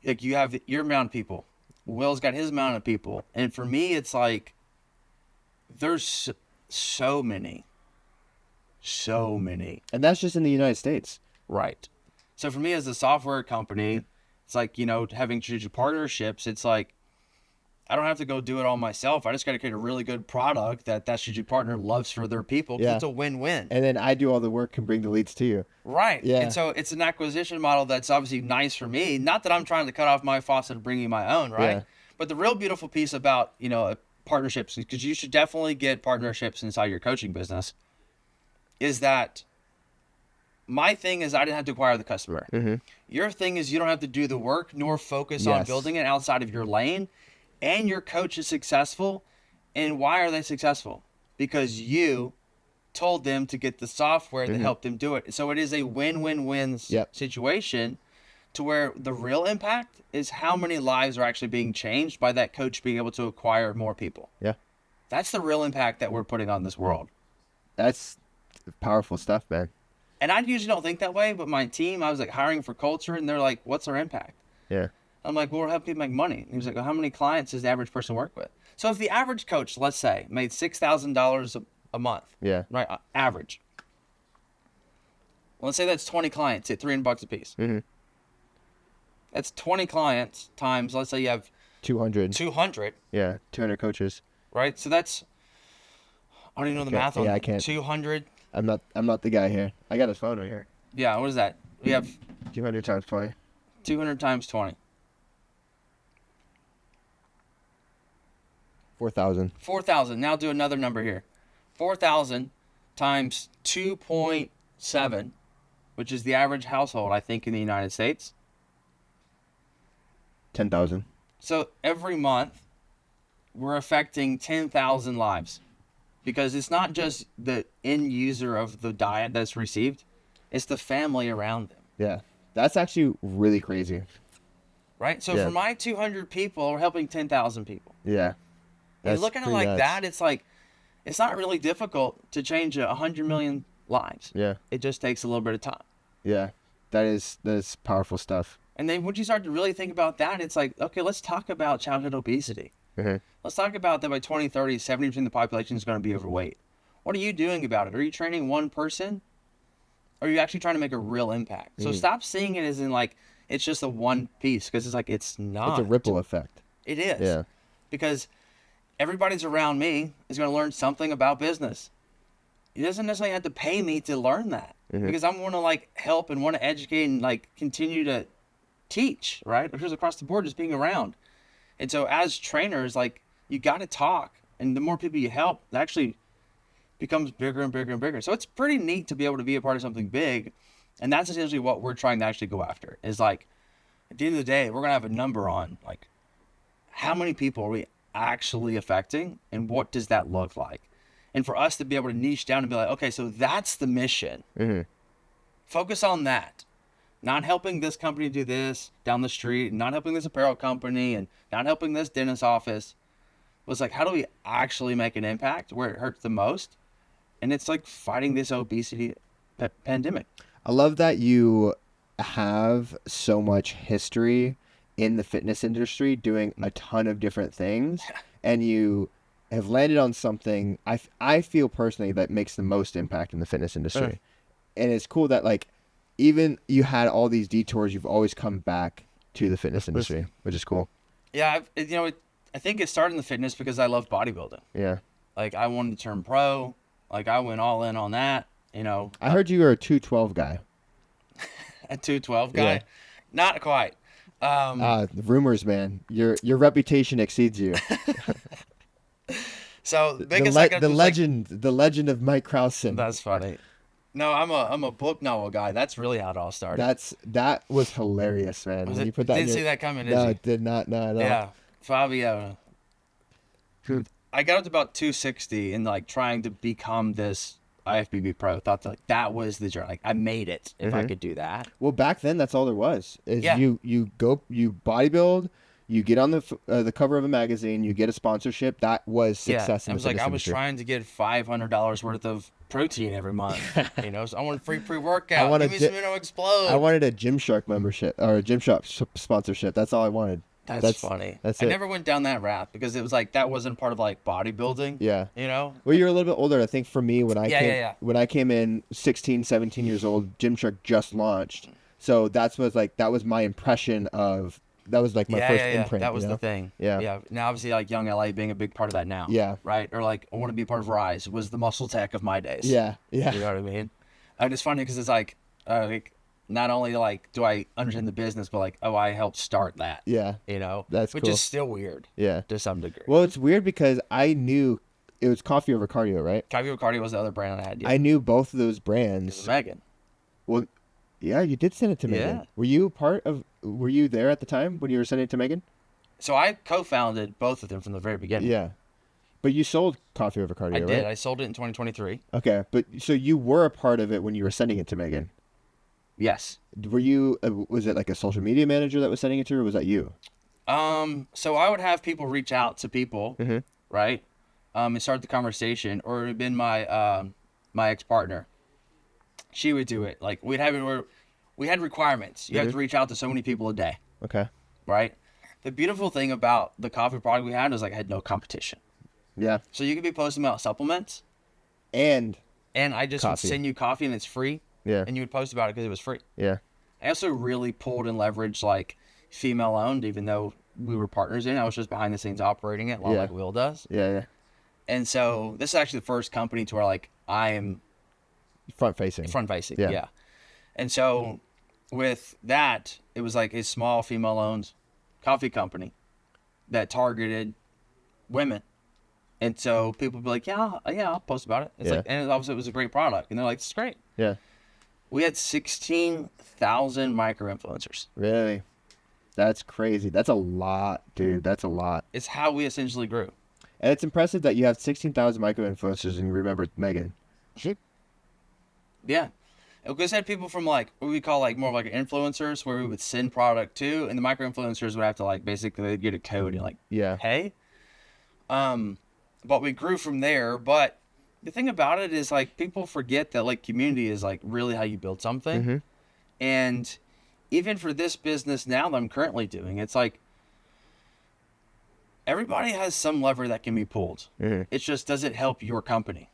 like you have your amount of people, Will's got his amount of people. And for me, it's like, there's so many. And that's just in the United States. Right. So for me as a software company, it's like, having strategic partnerships, it's like, I don't have to go do it all myself. I just got to create a really good product that strategic partner loves for their people. 'Cause it's a win-win. And then I do all the work and bring the leads to you. Right. Yeah. And so it's an acquisition model that's obviously nice for me. Not that I'm trying to cut off my faucet and bring you my own, right? Yeah. But the real beautiful piece about, partnerships, because you should definitely get partnerships inside your coaching business, is that my thing is I didn't have to acquire the customer. Your thing is you don't have to do the work nor focus on building it outside of your lane. And your coach is successful. And why are they successful? Because you told them to get the software that helped them do it. So it is a win-win-win situation to where the real impact is how many lives are actually being changed by that coach being able to acquire more people. Yeah. That's the real impact that we're putting on this world. That's powerful stuff, man. And I usually don't think that way, but my team, I was like hiring for culture and they're like, what's our impact? Yeah. I'm like, well, we're helping people make money. And he was like, well, how many clients does the average person work with? So if the average coach, let's say, made $6,000 a month, Yeah. right, average. Well, let's say that's 20 clients at $300 a piece. That's 20 clients times, let's say you have 200. 200. Yeah. 200 coaches. right? So that's, I don't even know the math on I can't. 200. I'm not the guy here. I got his phone right here. Yeah, what is that? We have 200 times 20. 200 times 20. 4,000. 4,000. Now do another number here. 4,000 times 2.7, which is the average household, I think, in the United States. 10,000. So every month, we're affecting 10,000 lives. Because it's not just the end user of the diet that's received, it's the family around them. Yeah. That's actually really crazy. Right? So for my 200 people, we're helping 10,000 people. Yeah. And you look at it like that, it's like, it's not really difficult to change 100 million lives. Yeah. It just takes a little bit of time. Yeah. That is powerful stuff. And then once you start to really think about that, it's like, okay, let's talk about childhood obesity. Mm-hmm. Let's talk about that by 2030, 70% of the population is going to be overweight. What are you doing about it? Are you training one person? Or are you actually trying to make a real impact? So stop seeing it as in like, it's just a one piece, because it's like, it's not. It's a ripple effect. It is. Yeah. Because everybody's around me is going to learn something about business. He doesn't necessarily have to pay me to learn that, because I'm going to like help and want to educate and like continue to teach, right? Because across the board, just being around. And so as trainers, like, you got to talk, and the more people you help, it actually becomes bigger and bigger and bigger. So it's pretty neat to be able to be a part of something big. And that's essentially what we're trying to actually go after, is like, at the end of the day, we're going to have a number on like, how many people are we actually affecting, and what does that look like? And for us to be able to niche down and be like, okay, so that's the mission. Mm-hmm. Focus on that. Not helping this company do this down the street, and not helping this apparel company, and not helping this dentist office. Was like, how do we actually make an impact where it hurts the most? And it's like fighting this obesity pandemic. I love that you have so much history in the fitness industry doing a ton of different things, and you have landed on something I feel personally that makes the most impact in the fitness industry. And it's cool that like, even you had all these detours, you've always come back to the fitness industry, which is cool. Yeah, I think it started in the fitness because I love bodybuilding. Yeah. Like, I wanted to turn pro. Like, I went all in on that, I heard you were a 212 guy. A 212 guy? Yeah. Not quite. The rumors, man. Your reputation exceeds you. So, the legend of Mike Crowson. That's funny. No, I'm a book novel guy. That's really how it all started. That was hilarious, man. When you put that didn't see that coming, did No, you? did not. No, at all. Yeah, Fabio. I got up to about 260 and like trying to become this IFBB pro. Thought that was the journey. Like, I made it if I could do that. Well, back then that's all there was. Is Yeah. you bodybuild, you get on the cover of a magazine, you get a sponsorship. That was success in I the was like, fitness I was industry. trying to get $500 worth of protein every month. So I want a free pre-workout. Give me some Explode. I wanted a Gymshark membership or a Gymshark sponsorship. That's all I wanted. That's funny. That's I it. never went down that route because it was like that wasn't part of like bodybuilding. Yeah. Well, you're a little bit older. I think for me, when I came in 16, 17 years old, Gymshark just launched. So that was my impression of. That was like my first imprint. That was the thing. Yeah. Now, obviously, like Young LA being a big part of that now. Yeah. Right? Or like, I want to be a part of Rise was the muscle tech of my days. Yeah. Yeah. You know what I mean? And it's funny because it's like, not only like do I understand the business, but like, oh, I helped start that. Yeah. That's which cool. is still weird. Yeah. To some degree. Well, it's weird because I knew it was Coffee Over Cardio, right? Coffee Over Cardio was the other brand I had. Yeah. I knew both of those brands. Megan. Well, yeah, you did send it to Megan. Yeah. Were you there at the time when you were sending it to Megan? So I co-founded both of them from the very beginning. Yeah. But you sold Coffee Over Cardio, I did. right? I sold it in 2023. Okay, but so you were a part of it when you were sending it to Megan. Yes. Were you? Was it like a social media manager that was sending it to her, or was that you? So I would have people reach out to people, right, and start the conversation, or it would have been my my ex-partner. She would do it. Like, we'd have it where we had requirements. You have to reach out to so many people a day. Okay. Right. The beautiful thing about the coffee product we had was like I had no competition. Yeah. So you could be posting about supplements, and I just would send you coffee and it's free. Yeah. And you would post about it because it was free. Yeah. I also really pulled and leveraged like female owned, even though we were partners in. I was just behind the scenes operating it, like Will does. Yeah. And so this is actually the first company to where like I am Front facing. Yeah. And so with that, it was like a small female-owned coffee company that targeted women. And so people would be like, yeah, I'll post about it. It's like, and obviously it was a great product. And they're like, it's great. Yeah. We had 16,000 micro-influencers. Really? That's crazy. That's a lot, dude. That's a lot. It's how we essentially grew. And it's impressive that you have 16,000 micro-influencers and you remember Megan. Yeah. We had people from like what we call like more of like influencers where we would send product to, and the micro-influencers would have to like basically get a code and like pay. But we grew from there. But the thing about it is like people forget that like community is like really how you build something. Mm-hmm. And even for this business now that I'm currently doing, it's like everybody has some lever that can be pulled. Mm-hmm. It just doesn't help your company.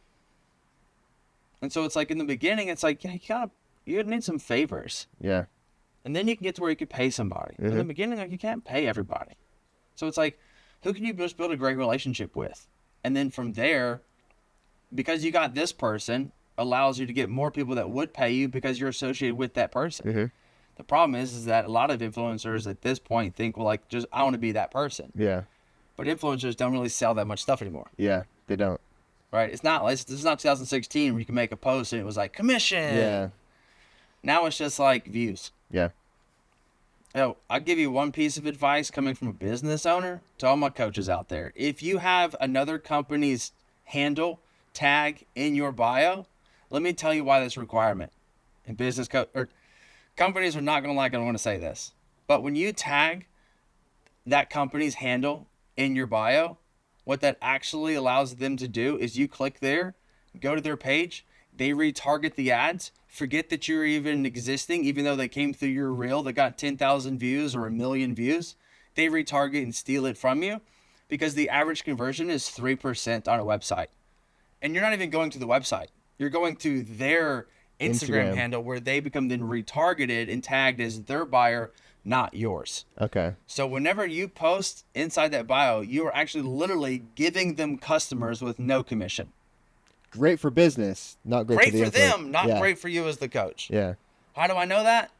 And so it's like in the beginning, it's like you need some favors. Yeah. And then you can get to where you could pay somebody. Mm-hmm. In the beginning, like you can't pay everybody. So it's like, who can you just build a great relationship with? And then from there, because you got this person, allows you to get more people that would pay you because you're associated with that person. Mm-hmm. The problem is that a lot of influencers at this point think, well, like, just I want to be that person. Yeah. But influencers don't really sell that much stuff anymore. Yeah, they don't. Right? It's not 2016 where you can make a post and it was like commission. Yeah. Now it's just like views. Yeah. I'll give you one piece of advice coming from a business owner to all my coaches out there. If you have another company's handle tag in your bio, let me tell you why that's a requirement. And companies are not going to like it. I want to say this. But when you tag that company's handle in your bio, what that actually allows them to do is you click there, go to their page, they retarget the ads, forget that you're even existing, even though they came through your reel that got 10,000 views or 1 million views. They retarget and steal it from you because the average conversion is 3% on a website. And you're not even going to the website. You're going to their Instagram handle where they become then retargeted and tagged as their buyer, not yours. Okay. So whenever you post inside that bio, you are actually literally giving them customers with no commission. Great for business, not great, Great for them, not great for you as the coach. Yeah. How do I know that?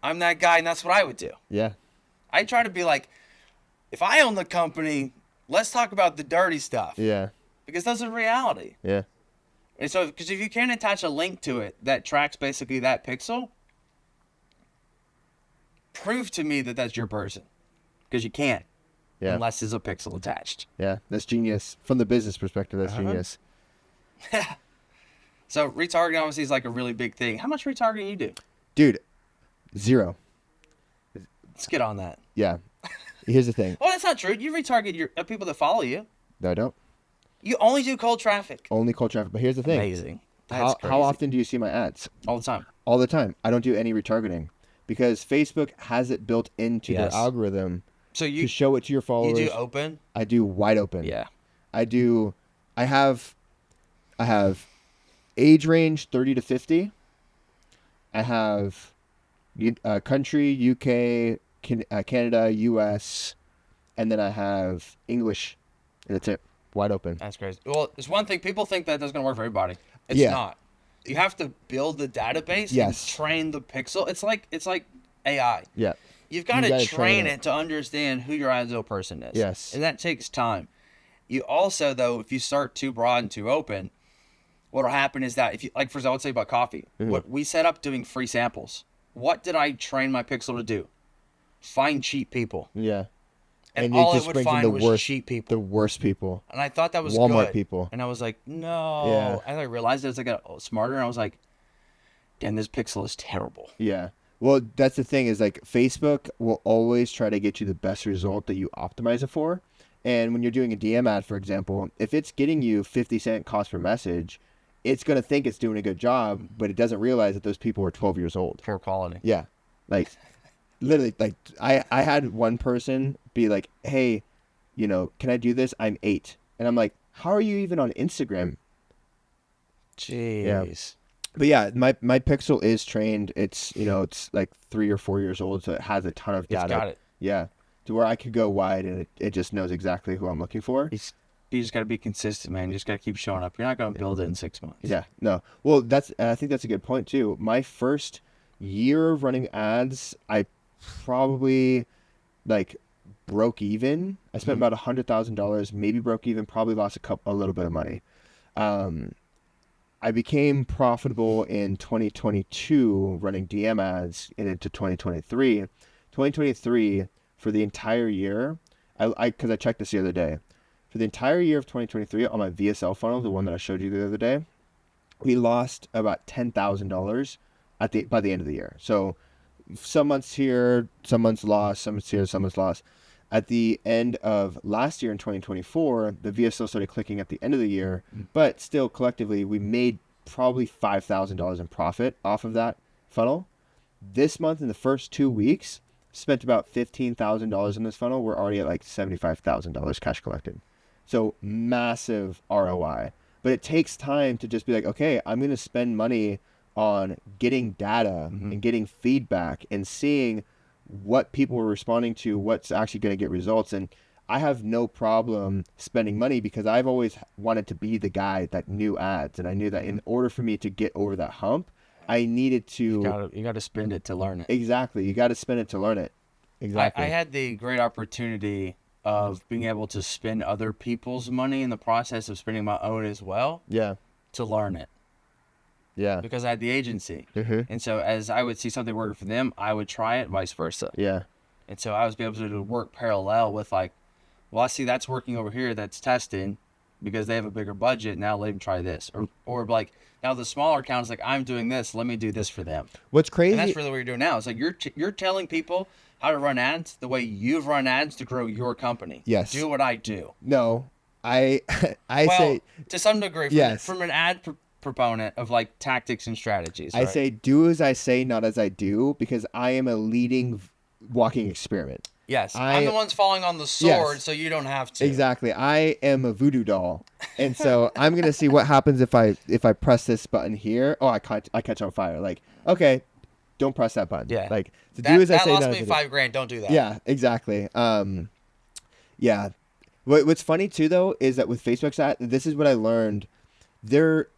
I'm that guy, and that's what I would do. Yeah. I try to be like, if I own the company, let's talk about the dirty stuff. Yeah. Because that's a reality. Yeah. And so, because if you can't attach a link to it that tracks basically that pixel, prove to me that that's your person. Because you can't. Yeah. Unless there's a pixel attached. Yeah. That's genius. From the business perspective, that's genius. So retargeting obviously is like a really big thing. How much retargeting you do? Dude, 0. Let's get on that. Yeah. Here's the thing. Well, that's not true. You retarget your people that follow you. No, I don't. You only do cold traffic. Only cold traffic. But here's the thing. Amazing. That's crazy. How often do you see my ads? All the time. All the time. I don't do any retargeting because Facebook has it built into their algorithm to show it to your followers. You do open? I do wide open. Yeah. I have age range 30 to 50. I have country, UK, Canada, US, and then I have English. And that's it. Wide open. That's crazy. Well, there's one thing. People think that that's going to work for everybody. It's not. You have to build the database and train the pixel. It's like AI. Yeah. You've got to train it to understand who your ideal person is. Yes. And that takes time. You also, though, if you start too broad and too open, what will happen is that if you, like, for example, I would say about coffee, what we set up doing free samples. What did I train my pixel to do? Find cheap people. Yeah. And all it would find was cheap people. The worst people. And I thought that was Walmart good. people. And I was like, no. Yeah. And I realized as I got smarter, and I was like, damn, this pixel is terrible. Yeah. Well, that's the thing is like Facebook will always try to get you the best result that you optimize it for. And when you're doing a DM ad, for example, if it's getting you 50-cent cost per message, it's going to think it's doing a good job, but it doesn't realize that those people are 12 years old. Poor quality. Yeah. Like, literally, like, I had one person be like, hey, can I do this? I'm 8. And I'm like, how are you even on Instagram? Jeez. Yeah. But yeah, my Pixel is trained. It's, it's like 3 or 4 years old, so it has a ton of data. It's got it. Yeah. To where I could go wide and it just knows exactly who I'm looking for. you just got to be consistent, man. You just got to keep showing up. You're not going to build it in 6 months. Yeah, no. Well, I think that's a good point too. My first year of running ads, I probably like broke even. I spent about $100,000, maybe broke even, probably lost a little bit of money. I became profitable in 2022 running DM ads and into 2023. 2023 for the entire year, because I checked this the other day. For the entire year of 2023 on my VSL funnel, the one that I showed you the other day, we lost about $10,000 by the end of the year. So some months here, some months lost, some months here, some months lost. At the end of last year in 2024, the VSL started clicking at the end of the year, but still collectively we made probably $5,000 in profit off of that funnel. This month in the first 2 weeks, spent about $15,000 in this funnel. We're already at like $75,000 cash collected. So massive ROI. But it takes time to just be like, okay, I'm going to spend money on getting data and getting feedback and seeing what people are responding to, what's actually going to get results. And I have no problem spending money because I've always wanted to be the guy that knew ads. And I knew that in order for me to get over that hump, I needed to... You got to spend it to learn it. Exactly. You got to spend it to learn it. Exactly. I had the great opportunity of being able to spend other people's money in the process of spending my own as well. Yeah. To learn it. Yeah. Because I had the agency. Mm-hmm. And so as I would see something working for them, I would try it, vice versa. Yeah. And so I was able to work parallel with like, well, I see that's working over here, that's testing because they have a bigger budget. Now let them try this. Or like, now the smaller account is like, I'm doing this, let me do this for them. What's crazy? And that's really what you're doing now. It's like you're telling people how to run ads the way you've run ads to grow your company. Yes. Do what I do. No, I Well, say, to some degree, Yes. from an ad proponent of like tactics and strategies. I right? say, do as I say, not as I do, because I am a leading walking experiment. Yes, I'm the one's falling on the sword, so you don't have to. Exactly. I am a voodoo doll, and so I'm gonna see what happens if I press this button here. Oh, I catch on fire. Like, okay, don't press that button. Yeah. Like, to do as I say, that not lost as me I do. $5,000. Don't do that. Yeah, exactly. Yeah. What's funny too, though, is that with Facebook's ad, this is what I learned. There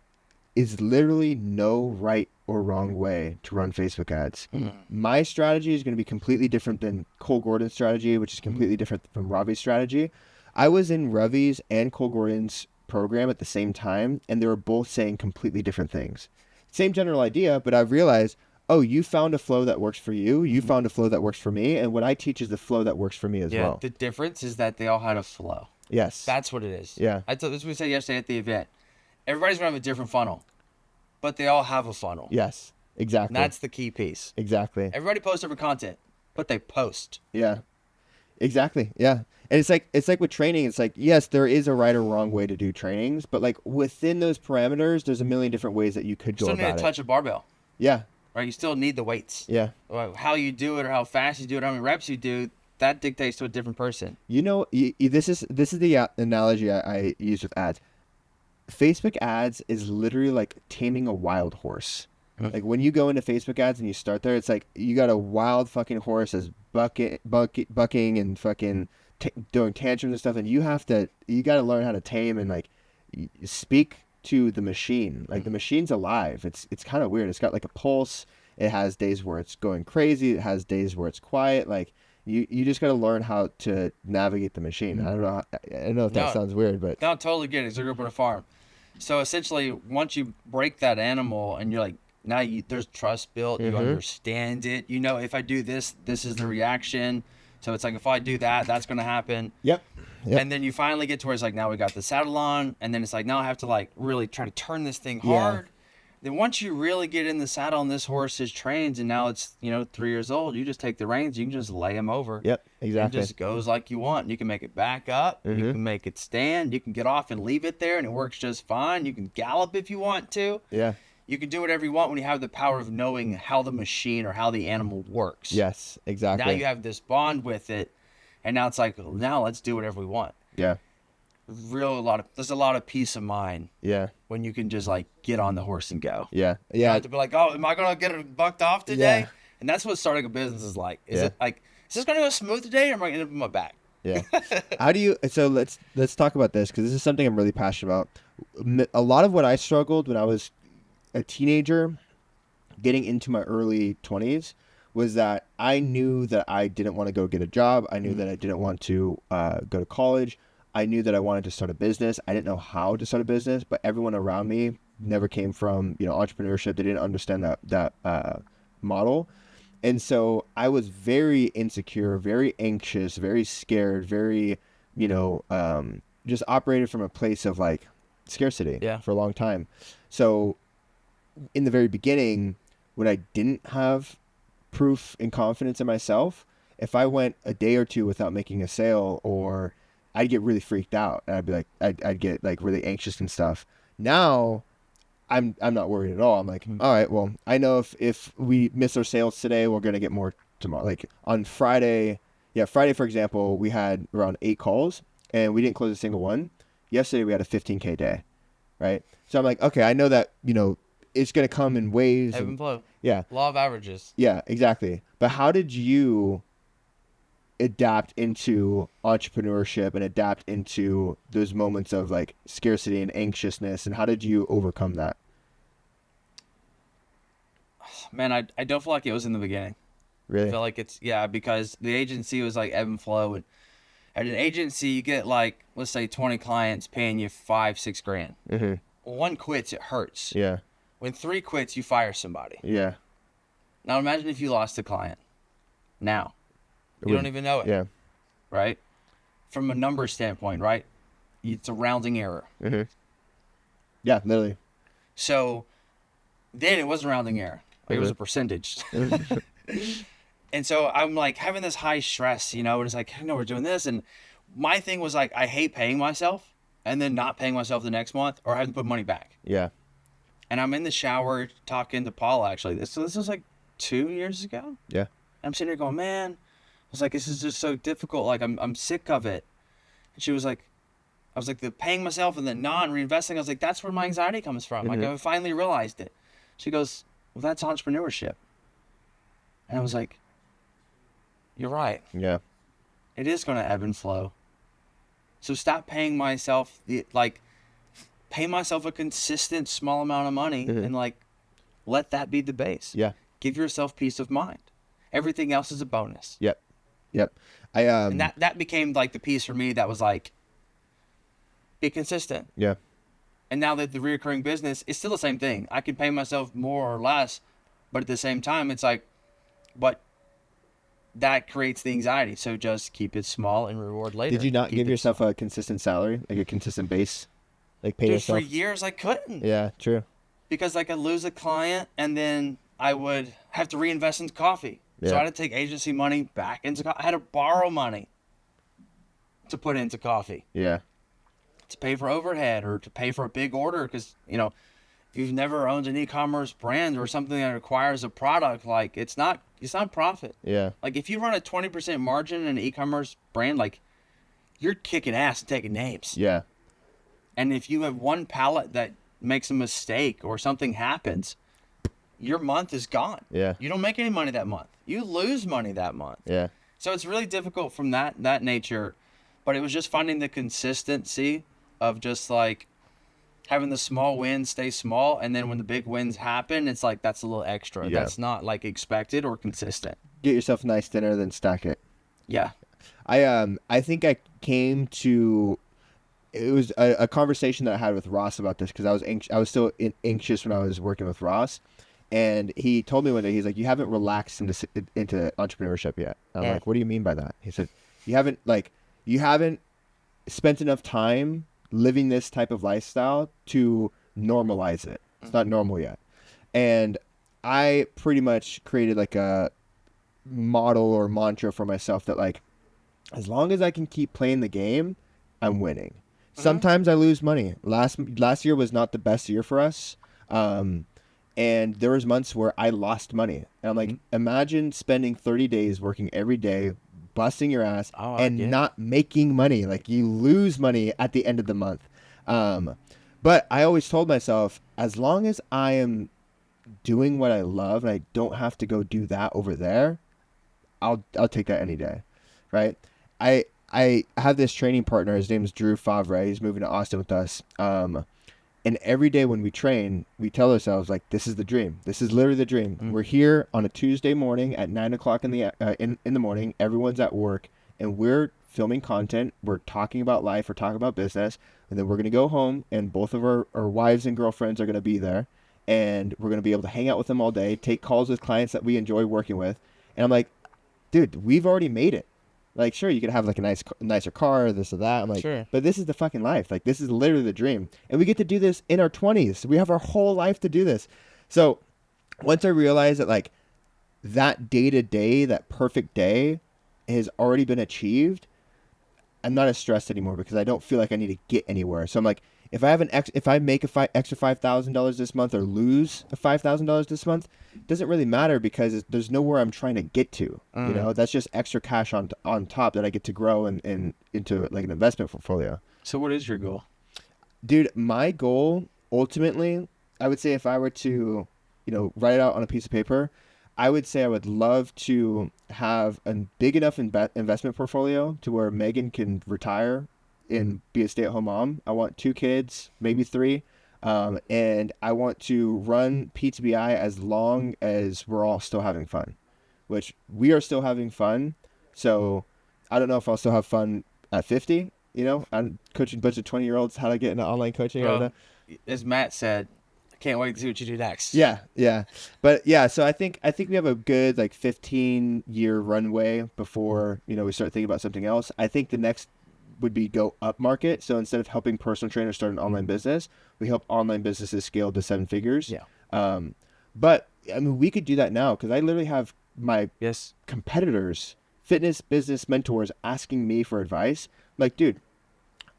is literally no right or wrong way to run Facebook ads. My strategy is going to be completely different than Cole Gordon's strategy, which is completely different from Ravi's strategy. I was in Ravi's and Cole Gordon's program at the same time, and they were both saying completely different things. Same general idea, but I've realized, oh, you found a flow that works for you. You found a flow that works for me. And what I teach is the flow that works for me as well. The difference is that they all had a flow. Yes. That's what it is. Yeah. That's what we said yesterday at the event. Everybody's going to have a different funnel, but they all have a funnel. Yes. Exactly. And that's the key piece. Exactly. Everybody posts different content, but they post. Yeah. Exactly. Yeah. And it's like with training, it's like, yes, there is a right or wrong way to do trainings, but like within those parameters, there's a million different ways that you could You go still need about to it. touch a barbell, Yeah. right? You still need the weights. Yeah. How you do it or how fast you do it, how many reps you do, that dictates to a different person. You know, this is the analogy I use with ads. Facebook ads is literally like taming a wild horse. Like when you go into Facebook ads and you start there, it's like you got a wild fucking horse that's bucking and fucking doing tantrums and stuff, and you got to learn how to tame and like speak to the machine. Like the machine's alive. It's kind of weird. It's got like a pulse. It has days where it's going crazy. It has days where it's quiet. Like you just got to learn how to navigate the machine. I don't know if that sounds weird, but no, totally get it. So I grew up on a farm. So essentially, once you break that animal and you're like, now there's trust built, you understand it. You know, if I do this, this is the reaction. So it's like, if I do that, that's going to happen. Yep. And then you finally get to where it's like, now we got the saddle on. And then it's like, now I have to like really try to turn this thing hard. Then once you really get in the saddle and this horse is trained and now it's, 3 years old, you just take the reins, you can just lay him over. Yep, exactly. It just goes like you want. You can make it back up. You can make it stand. You can get off and leave it there and it works just fine. You can gallop if you want to. Yeah. You can do whatever you want when you have the power of knowing how the machine or how the animal works. Yes, exactly. Now you have this bond with it. And now it's like, now let's do whatever we want. Yeah. There's a lot of peace of mind. Yeah. When you can just like get on the horse and go. Yeah. You don't have to be like, oh, am I gonna get it bucked off today? Yeah. And that's what starting a business is like. Is it like, is this gonna go smooth today, or am I gonna put my back? Yeah. How do you? So let's talk about this because this is something I'm really passionate about. A lot of what I struggled when I was a teenager, getting into my early 20s, was that I knew that I didn't want to go get a job. I knew that I didn't want to go to college. I knew that I wanted to start a business. I didn't know how to start a business, but everyone around me never came from entrepreneurship. They didn't understand that model. And so I was very insecure, very anxious, very scared, very, just operated from a place of like scarcity for a long time. So in the very beginning, when I didn't have proof and confidence in myself, if I went a day or two without making a sale, or I'd get really freaked out and I'd be like, I'd get like really anxious and stuff. Now I'm not worried at all. I'm like, all right, well, I know if we miss our sales today, we're going to get more tomorrow. Like on Friday, for example, we had around 8 calls and we didn't close a single one. Yesterday we had a 15K day, right? So I'm like, okay, I know that, it's going to come in waves. Ebb and flow. Yeah. Law of averages. Yeah, exactly. But how did you adapt into entrepreneurship and adapt into those moments of like scarcity and anxiousness, and how did you overcome that? Man, I don't feel like it was in the beginning. Really? I feel like it's because the agency was like ebb and flow, and at an agency you get like, let's say 20 clients paying you $5-6 grand. Mm-hmm. One quits, it hurts. Yeah. When 3 quits, you fire somebody. Yeah. Now imagine if you lost a client. Now you don't even know it. Yeah. Right? From a number standpoint, right? It's a rounding error. Mm-hmm. Yeah, literally. So then it was a rounding error. Like, it was a percentage. And so I'm like having this high stress, and it's like, I know we're doing this. And my thing was like, I hate paying myself and then not paying myself the next month or having to put money back. Yeah. And I'm in the shower talking to Paula, actually. This was like 2 years ago. Yeah. I'm sitting there going, man, I was like, this is just so difficult. Like, I'm sick of it. And she was like, I was like, the paying myself and the non-reinvesting, I was like, that's where my anxiety comes from. Mm-hmm. Like, I finally realized it. She goes, well, that's entrepreneurship. And I was like, you're right. Yeah. It is going to ebb and flow. So stop paying myself, pay myself a consistent small amount of money and, like, let that be the base. Yeah. Give yourself peace of mind. Everything else is a bonus. Yep. And that became like the piece for me that was like, be consistent. Yeah. And now that the reoccurring business is still the same thing. I can pay myself more or less, but at the same time, it's like, but that creates the anxiety. So just keep it small and reward later. Did you not Keep give it yourself small. a consistent salary, like a consistent base, like pay Dude, yourself? for years I couldn't. Yeah, true. Because like I'd lose a client and then I would have to reinvest into coffee. So I had to take agency money back into coffee. I had to borrow money to put into coffee. Yeah. To pay for overhead or to pay for a big order because, if you've never owned an e-commerce brand or something that requires a product, like it's not profit. Yeah. Like if you run a 20% margin in an e-commerce brand, like you're kicking ass and taking names. Yeah. And if you have one pallet that makes a mistake or something happens, your month is gone. Yeah. You don't make any money that month. You lose money that month. Yeah. So it's really difficult from that nature, but it was just finding the consistency of just like having the small wins stay small, and then when the big wins happen, it's like that's a little extra. Yeah. That's not like expected or consistent. Get yourself a nice dinner, then stack it. Yeah. I think I came to, it was a conversation that I had with Ross about this because I was still anxious when I was working with Ross, and he told me one day, he's like, you haven't relaxed into entrepreneurship yet. I'm like, what do you mean by that? He said, you haven't spent enough time living this type of lifestyle to normalize it. It's not normal yet. And I pretty much created like a model or mantra for myself that like, as long as I can keep playing the game, I'm winning. Sometimes I lose money. Last year was not the best year for us. And there was months where I lost money. And I'm like, imagine spending 30 days working every day, busting your ass, and not making money. Like you lose money at the end of the month. But I always told myself, as long as I am doing what I love and I don't have to go do that over there, I'll take that any day. Right. I have this training partner. His name is Drew Favre. He's moving to Austin with us. And every day when we train, we tell ourselves, like, this is the dream. This is literally the dream. Mm-hmm. We're here on a Tuesday morning at 9 o'clock in the morning. Everyone's at work, and we're filming content. We're talking about life. We're talking about business. And then we're going to go home, and both of our wives and girlfriends are going to be there. And we're going to be able to hang out with them all day, take calls with clients that we enjoy working with. And I'm like, dude, we've already made it. Like, sure, you could have like a nicer car, this or that. I'm like, Sure. but this is the fucking life. Like, this is literally the dream. And we get to do this in our 20s. We have our whole life to do this. So once I realized that, like, that day-to-day, that perfect day has already been achieved, I'm not as stressed anymore because I don't feel like I need to get anywhere. So I'm like, if I make extra $5,000 this month or lose $5,000 this month, it doesn't really matter because there's nowhere I'm trying to get to. You know, that's just extra cash on top that I get to grow and into like an investment portfolio. So what is your goal? Dude, my goal ultimately, I would say if I were to, write it out on a piece of paper, I would say I would love to have a big enough investment portfolio to where Megan can retire and be a stay-at-home mom. I want 2 kids, maybe 3. And I want to run PTBI as long as we're all still having fun, which we are still having fun. So I don't know if I'll still have fun at 50. I'm coaching a bunch of 20-year-olds how to get into online coaching. Well, as Matt said, I can't wait to see what you do next. Yeah. But yeah, so I think we have a good like 15-year runway before, we start thinking about something else. I think the next would be go up market. So instead of helping personal trainers start an online business, we help online businesses scale to 7 figures. Yeah. But I mean, we could do that now because I literally have my Yes. competitors, fitness business mentors asking me for advice. Like, dude,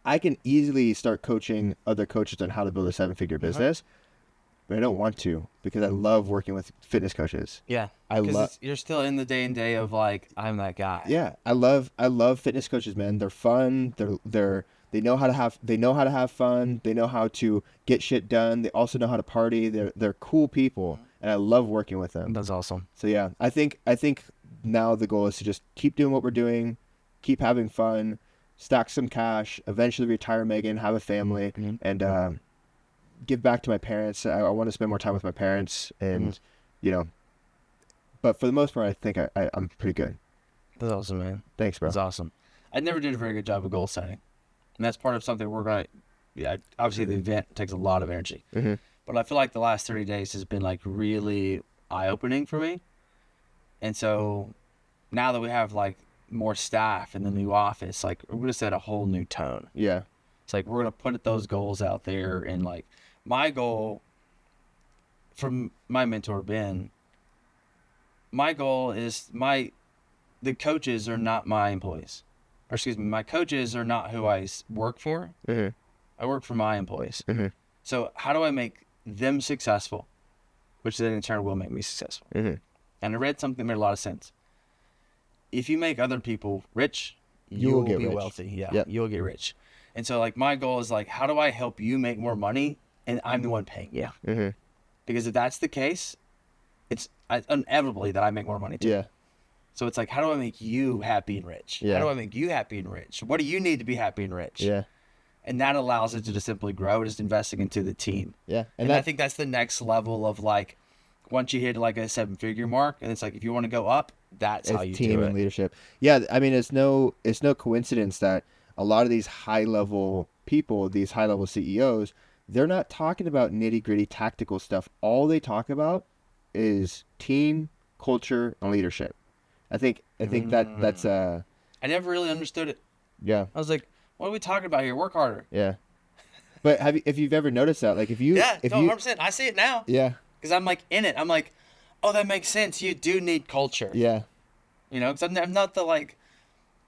I can easily start coaching other coaches on how to build a 7-figure business, but I don't want to because I love working with fitness coaches. Yeah. You're still in the day and day of like, I'm that guy. Yeah, I love fitness coaches, man. They're fun. They know how to have fun. They know how to get shit done. They also know how to party. They're cool people, and I love working with them. That's awesome. So yeah, I think now the goal is to just keep doing what we're doing, keep having fun, stack some cash, eventually retire Megan, have a family, and give back to my parents. I want to spend more time with my parents, and but for the most part, I think I'm pretty good. That's awesome, man. Thanks, bro. That's awesome. I never did a very good job of goal setting. And that's part of something we're going to, obviously the event takes a lot of energy. Mm-hmm. But I feel like the last 30 days has been like really eye-opening for me. And so now that we have like more staff in the new office, like we're going to set a whole new tone. Yeah. It's like we're going to put those goals out there. And like my goal from my mentor, Ben, my goal is the coaches are not my employees. Or excuse me, my coaches are not who I work for. Mm-hmm. I work for my employees. Mm-hmm. So how do I make them successful, which then in turn will make me successful? Mm-hmm. And I read something that made a lot of sense. If you make other people rich, You will get be rich. wealthy. Yeah, Yep. you'll get rich. And so like my goal is like, how do I help you make more money and I'm the one paying you? Mm-hmm. Because if that's the case, it's inevitably that I make more money too. Yeah. So it's like, how do I make you happy and rich? Yeah. How do I make you happy and rich? What do you need to be happy and rich? Yeah. And that allows it to just simply grow, just investing into the team. Yeah. And I think that's the next level of like, once you hit like a 7-figure mark, and it's like, if you want to go up, that's how you team do and it. leadership. Yeah. I mean, it's no coincidence that a lot of these high level people, these high level CEOs, they're not talking about nitty gritty tactical stuff. All they talk about is team, culture, and leadership. I think that's I never really understood it. yeah. I was like, what are we talking about here? Work harder. Yeah. But if you've ever noticed that, like if you 100%. I see it now. yeah. Because I'm like in it. I'm like, oh, that makes sense. You do need culture. Yeah. Because I'm not the like,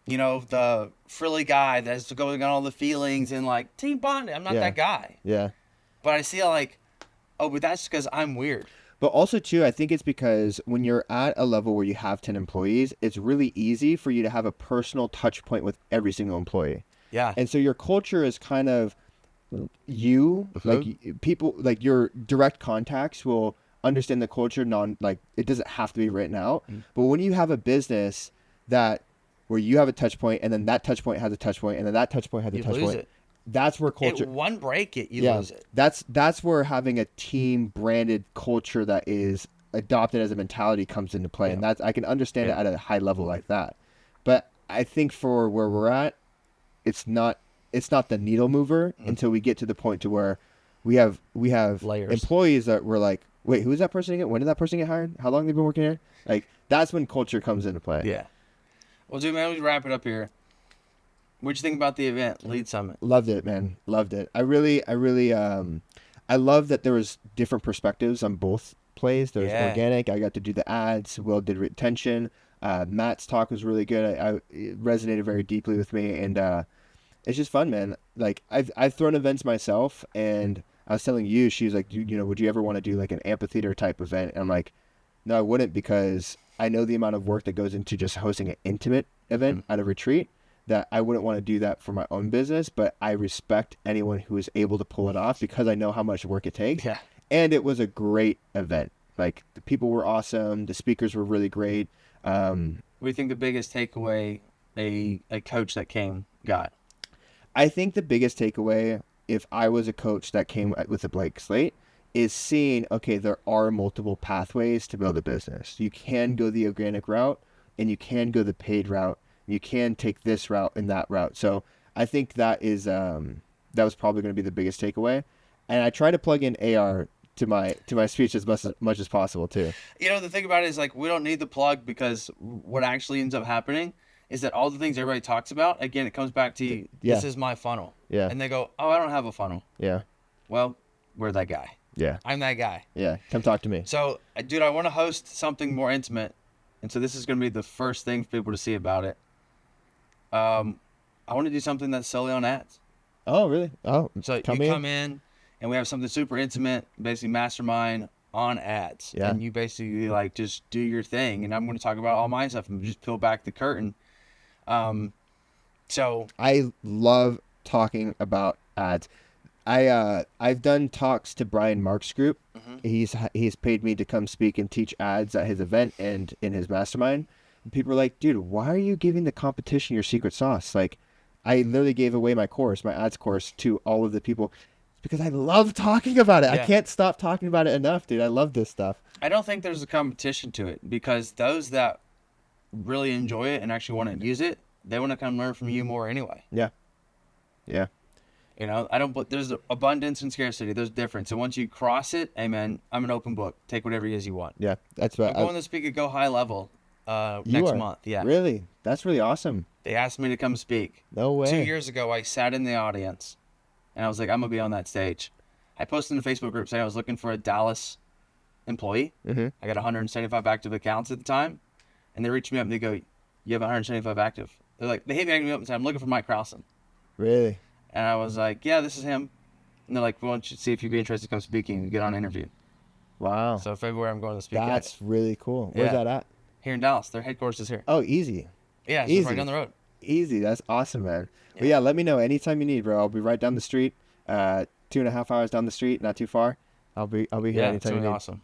the frilly guy that's going on all the feelings and like team bonding. I'm not that guy. Yeah. But I see like, oh, but that's because I'm weird. But also, too, I think it's because when you're at a level where you have 10 employees, it's really easy for you to have a personal touch point with every single employee. Yeah. And so your culture is kind of you, like people, like your direct contacts will understand the culture, it doesn't have to be written out. But when you have a business that where you have a touch point, and then that touch point has a touch point, and then that touch point has a You touch lose point. it. That's where culture. One break, you lose it. That's where having a team branded culture that is adopted as a mentality comes into play, and I can understand it at a high level like that. But I think for where we're at, it's not the needle mover until we get to the point to where we have Layers. employees that we're like, wait, who is that person again? When did that person get hired? How long have they been working here? Like, that's when culture comes into play. Yeah. Well, dude, man, we wrap it up here. What'd you think about the event, Lead Summit? Loved it, man. Loved it. I really, I love that there was different perspectives on both plays. There was organic. I got to do the ads. Will did retention. Matt's talk was really good. It resonated very deeply with me, and it's just fun, man. Like I've thrown events myself, and I was telling you, she was like, would you ever want to do like an amphitheater type event? And I'm like, no, I wouldn't, because I know the amount of work that goes into just hosting an intimate event at a retreat, that I wouldn't want to do that for my own business, but I respect anyone who is able to pull it off, because I know how much work it takes. Yeah. And it was a great event. Like, the people were awesome. The speakers were really great. What do you think the biggest takeaway a coach that came got? I think the biggest takeaway, if I was a coach that came with a blank slate, is seeing, okay, there are multiple pathways to build a business. You can go the organic route, and you can go the paid route. You can take this route and that route. So I think that is that was probably going to be the biggest takeaway. And I try to plug in AR to my speech as much as possible too. The thing about it is, like, we don't need the plug, because what actually ends up happening is that all the things everybody talks about, again, it comes back to this is my funnel. Yeah. And they go, oh, I don't have a funnel. Yeah. Well, we're that guy. Yeah. I'm that guy. Yeah. Come talk to me. So, dude, I want to host something more intimate. And so this is going to be the first thing for people to see about it. I want to do something that's solely on ads. Oh, really? Oh, So you come in, and we have something super intimate, basically mastermind on ads. Yeah. And you basically, like, just do your thing. And I'm going to talk about all my stuff and just peel back the curtain. So I love talking about ads. I've done talks to Brian Mark's group. He's paid me to come speak and teach ads at his event and in his mastermind. And people are like, dude, why are you giving the competition your secret sauce? Like, I literally gave away my ads course, to all of the people. It's because I love talking about it. Yeah. I can't stop talking about it enough, dude. I love this stuff. I don't think there's a competition to it, because those that really enjoy it and actually want to use it, they want to come learn from you more anyway. Yeah. Yeah. There's abundance and scarcity. There's difference. So once you cross it, hey, man, I'm an open book. Take whatever it is you want. Yeah. That's what I'm going to speak at Go High Level you next are? month. Yeah. Really? That's really awesome. They asked me to come speak. No way. 2 years ago, I sat in the audience, and I was like, I'm going to be on that stage. I posted in the Facebook group saying I was looking for a Dallas employee. Mm-hmm. I got 175 active accounts at the time, and they reached me up and they go, you have 175 active. They hit me up and said, I'm looking for Mike Crowson. Really? And I was like, yeah, this is him. And they're like, we want you to see if you'd be interested to come speaking and get on an interview. Wow. So February, I'm going to speak at That's really cool. Where's Yeah. that at? here in Dallas. Their headquarters is here. Oh, easy. Yeah, it's Easy. just right down the road. Easy. That's awesome, man. But yeah, let me know anytime you need, bro. I'll be right down the street. 2.5 hours down the street, not too far. I'll be here Yeah, it's anytime you really need. awesome.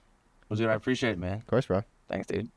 Well, dude, I appreciate it, man. Of course, bro. Thanks, dude.